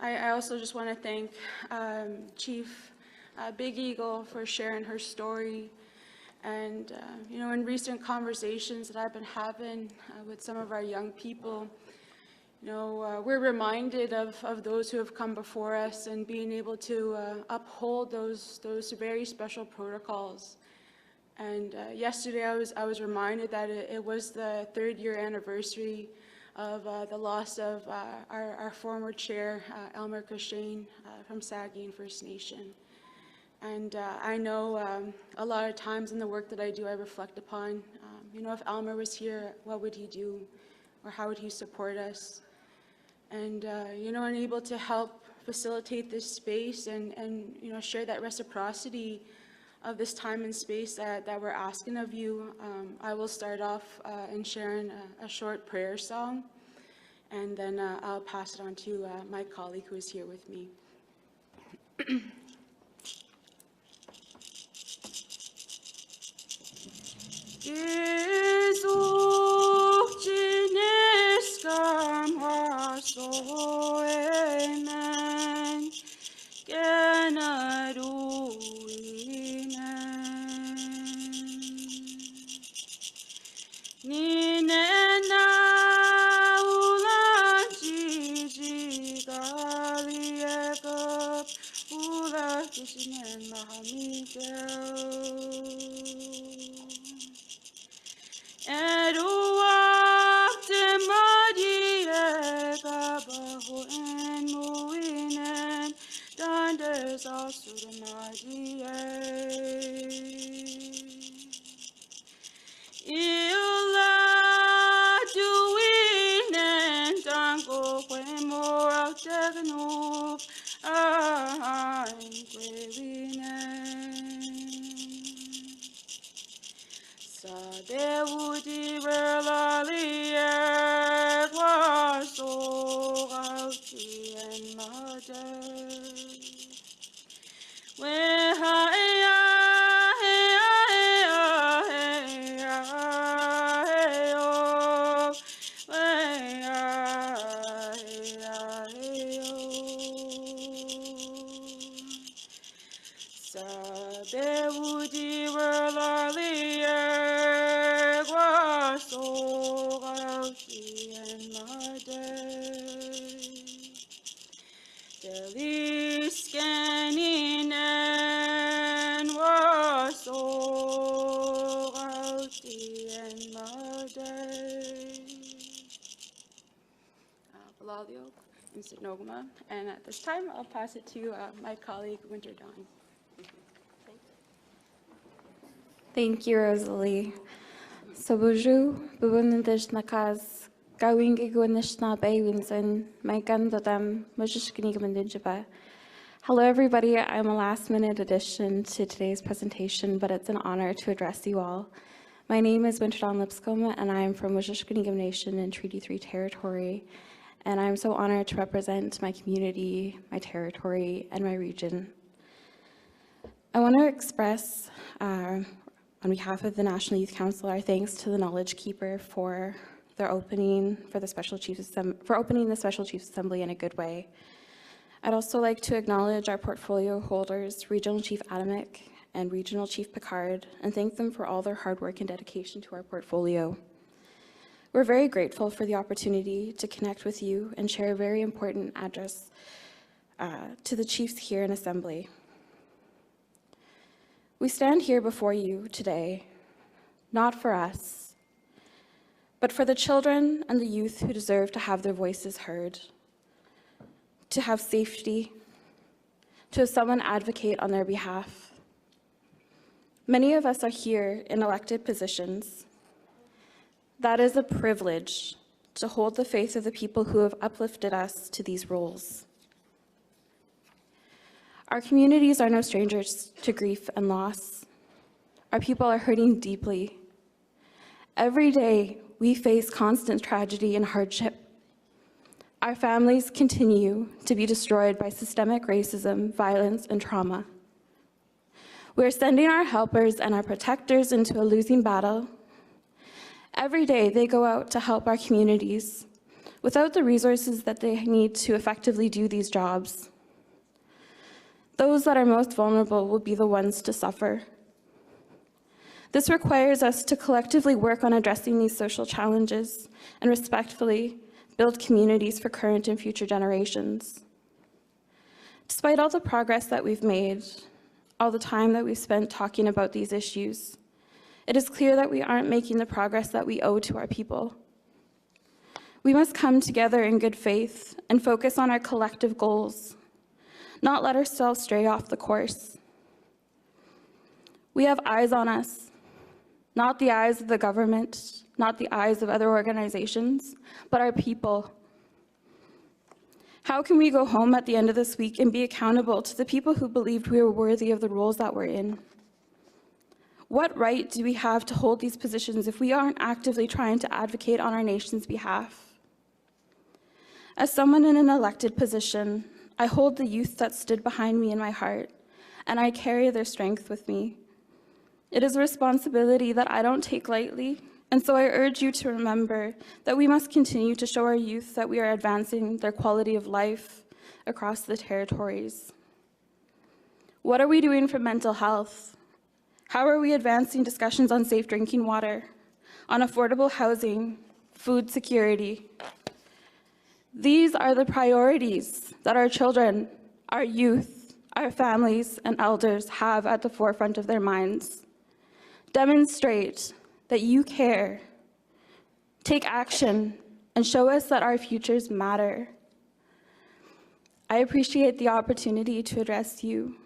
I also just want to thank Chief Big Eagle for sharing her story. And, in recent conversations that I've been having with some of our young people, we're reminded of those who have come before us and being able to uphold those very special protocols. And yesterday I was reminded that it was the 3rd year anniversary of the loss of our former chair, Elmer Cushane from Saugeen First Nation. And I know a lot of times in the work that I do, I reflect upon, if Elmer was here, what would he do? Or how would he support us? And, and able to help facilitate this space and share that reciprocity of this time and space that we're asking of you. I will start off in sharing a short prayer song, and then I'll pass it on to my colleague who is here with me. And at this time, I'll pass it to my colleague, Winter Dawn. Thank you, Rosalie. So, bonjour, bubundish nakaz, going igwanishna baywinson, my gandadam, mujishkinigamandinjaba. Hello, everybody. I'm a last-minute addition to today's presentation, but it's an honor to address you all. My name is Winter Dawn Lipscomb, and I'm from Wujishkinigan Nation in Treaty 3 territory. And I'm so honored to represent my community, my territory, and my region. I want to express, on behalf of the National Youth Council, our thanks to the Knowledge Keeper for their opening for the Special Chiefs opening the Special Chiefs Assembly in a good way. I'd also like to acknowledge our portfolio holders, Regional Chief Adamick and Regional Chief Picard, and thank them for all their hard work and dedication to our portfolio. We're very grateful for the opportunity to connect with you and share a very important address to the chiefs here in Assembly. We stand here before you today, not for us, but for the children and the youth who deserve to have their voices heard, to have safety, to have someone advocate on their behalf. Many of us are here in elected positions. That is a privilege to hold the faith of the people who have uplifted us to these roles. Our communities are no strangers to grief and loss. Our people are hurting deeply. Every day, we face constant tragedy and hardship. Our families continue to be destroyed by systemic racism, violence, and trauma. We're sending our helpers and our protectors into a losing battle. Every day, they go out to help our communities without the resources that they need to effectively do these jobs. Those that are most vulnerable will be the ones to suffer. This requires us to collectively work on addressing these social challenges and respectfully build communities for current and future generations. Despite all the progress that we've made, all the time that we've spent talking about these issues, it is clear that we aren't making the progress that we owe to our people. We must come together in good faith and focus on our collective goals, not let ourselves stray off the course. We have eyes on us, not the eyes of the government, not the eyes of other organizations, but our people. How can we go home at the end of this week and be accountable to the people who believed we were worthy of the roles that we're in? What right do we have to hold these positions if we aren't actively trying to advocate on our nation's behalf? As someone in an elected position, I hold the youth that stood behind me in my heart, and I carry their strength with me. It is a responsibility that I don't take lightly, and so I urge you to remember that we must continue to show our youth that we are advancing their quality of life across the territories. What are we doing for mental health? How are we advancing discussions on safe drinking water, on affordable housing, food security? These are the priorities that our children, our youth, our families, and elders have at the forefront of their minds. Demonstrate that you care. Take action and show us that our futures matter. I appreciate the opportunity to address you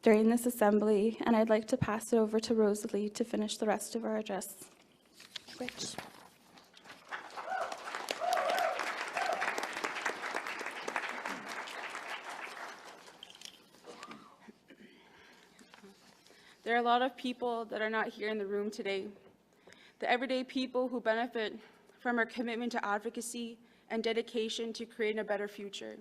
during this assembly, and I'd like to pass it over to Rosalie to finish the rest of our address. Rich. There are a lot of people that are not here in the room today. The everyday people who benefit from our commitment to advocacy and dedication to creating a better future.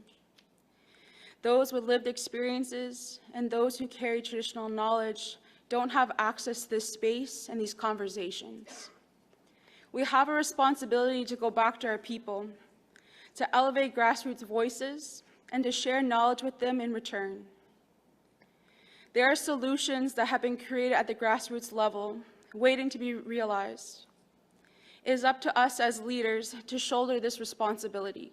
Those with lived experiences and those who carry traditional knowledge don't have access to this space and these conversations. We have a responsibility to go back to our people, to elevate grassroots voices, and to share knowledge with them in return. There are solutions that have been created at the grassroots level, waiting to be realized. It is up to us as leaders to shoulder this responsibility.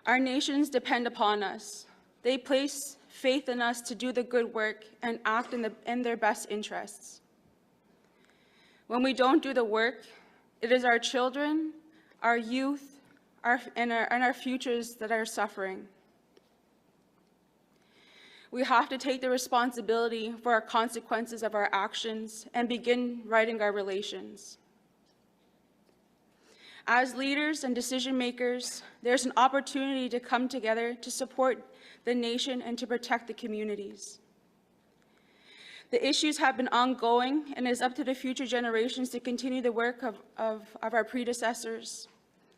Our nations depend upon us. They place faith in us to do the good work and act in their best interests. When we don't do the work, it is our children, our youth, and our futures that are suffering. We have to take the responsibility for our consequences of our actions and begin righting our relations. As leaders and decision makers, there's an opportunity to come together to support the nation and to protect the communities. The issues have been ongoing, and it is up to the future generations to continue the work of our predecessors,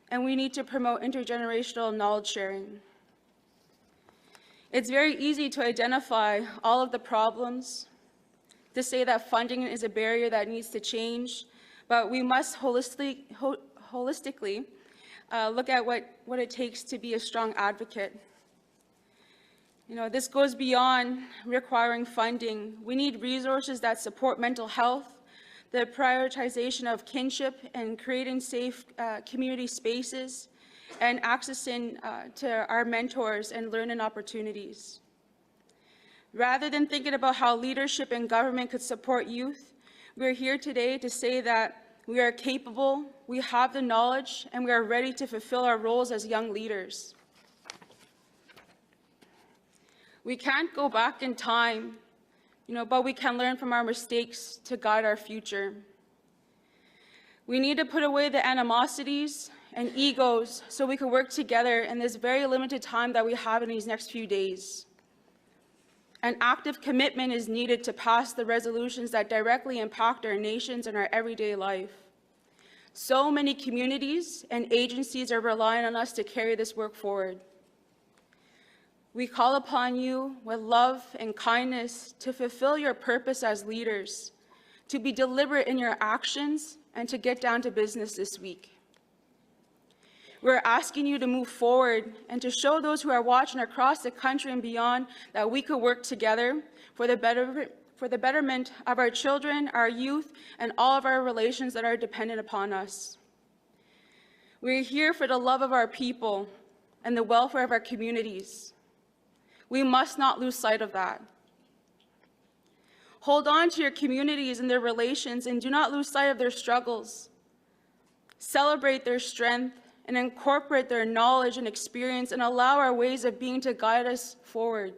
and we need to promote intergenerational knowledge sharing. It's very easy to identify all of the problems, to say that funding is a barrier that needs to change, but we must holistically look at what it takes to be a strong advocate. You know, this goes beyond requiring funding. We need resources that support mental health, the prioritization of kinship and creating safe community spaces, and accessing to our mentors and learning opportunities. Rather than thinking about how leadership and government could support youth, we're here today to say that we are capable, we have the knowledge, and we are ready to fulfill our roles as young leaders. We can't go back in time, but we can learn from our mistakes to guide our future. We need to put away the animosities and egos so we can work together in this very limited time that we have in these next few days. An active commitment is needed to pass the resolutions that directly impact our nations and our everyday life. So many communities and agencies are relying on us to carry this work forward. We call upon you with love and kindness to fulfill your purpose as leaders, to be deliberate in your actions, and to get down to business this week. We're asking you to move forward and to show those who are watching across the country and beyond that we could work together for the betterment of our children, our youth, and all of our relations that are dependent upon us. We're here for the love of our people and the welfare of our communities. We must not lose sight of that. Hold on to your communities and their relations and do not lose sight of their struggles. Celebrate their strength and incorporate their knowledge and experience and allow our ways of being to guide us forward.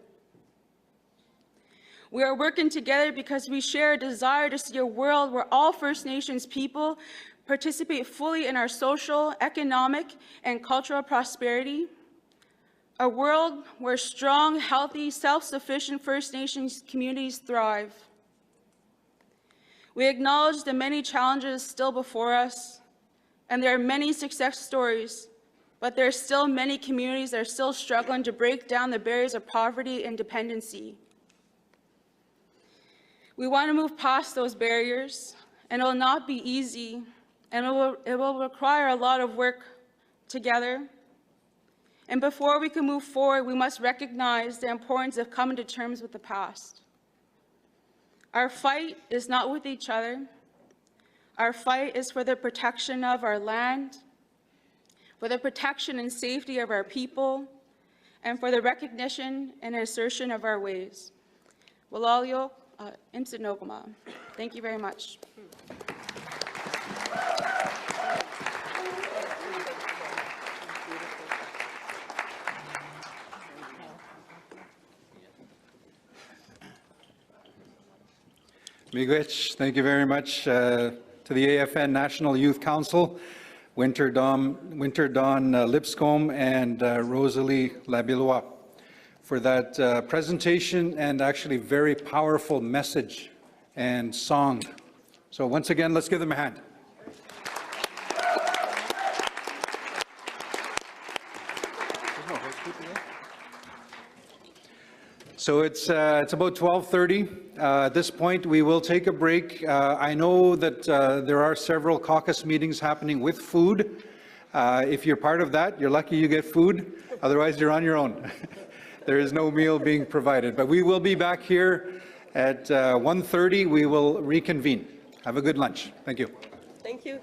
We are working together because we share a desire to see a world where all First Nations people participate fully in our social, economic, and cultural prosperity. A world where strong, healthy, self-sufficient First Nations communities thrive. We acknowledge the many challenges still before us, and there are many success stories, but there are still many communities that are still struggling to break down the barriers of poverty and dependency. We want to move past those barriers, and it will not be easy, and it will require a lot of work together. And before we can move forward, we must recognize the importance of coming to terms with the past. Our fight is not with each other. Our fight is for the protection of our land, for the protection and safety of our people, and for the recognition and assertion of our ways. Walalio, Imsinogama. Thank you very much. Miigwech, thank you very much to the AFN National Youth Council, Winter Dawn Lipscomb and Rosalie Labillois for that presentation and actually very powerful message and song. So once again, let's give them a hand. So it's about 12:30. At this point, we will take a break. I know that there are several caucus meetings happening with food. If you're part of that, you're lucky you get food. Otherwise, you're on your own. There is no meal being provided. But we will be back here at 1:30. We will reconvene. Have a good lunch. Thank you. Thank you.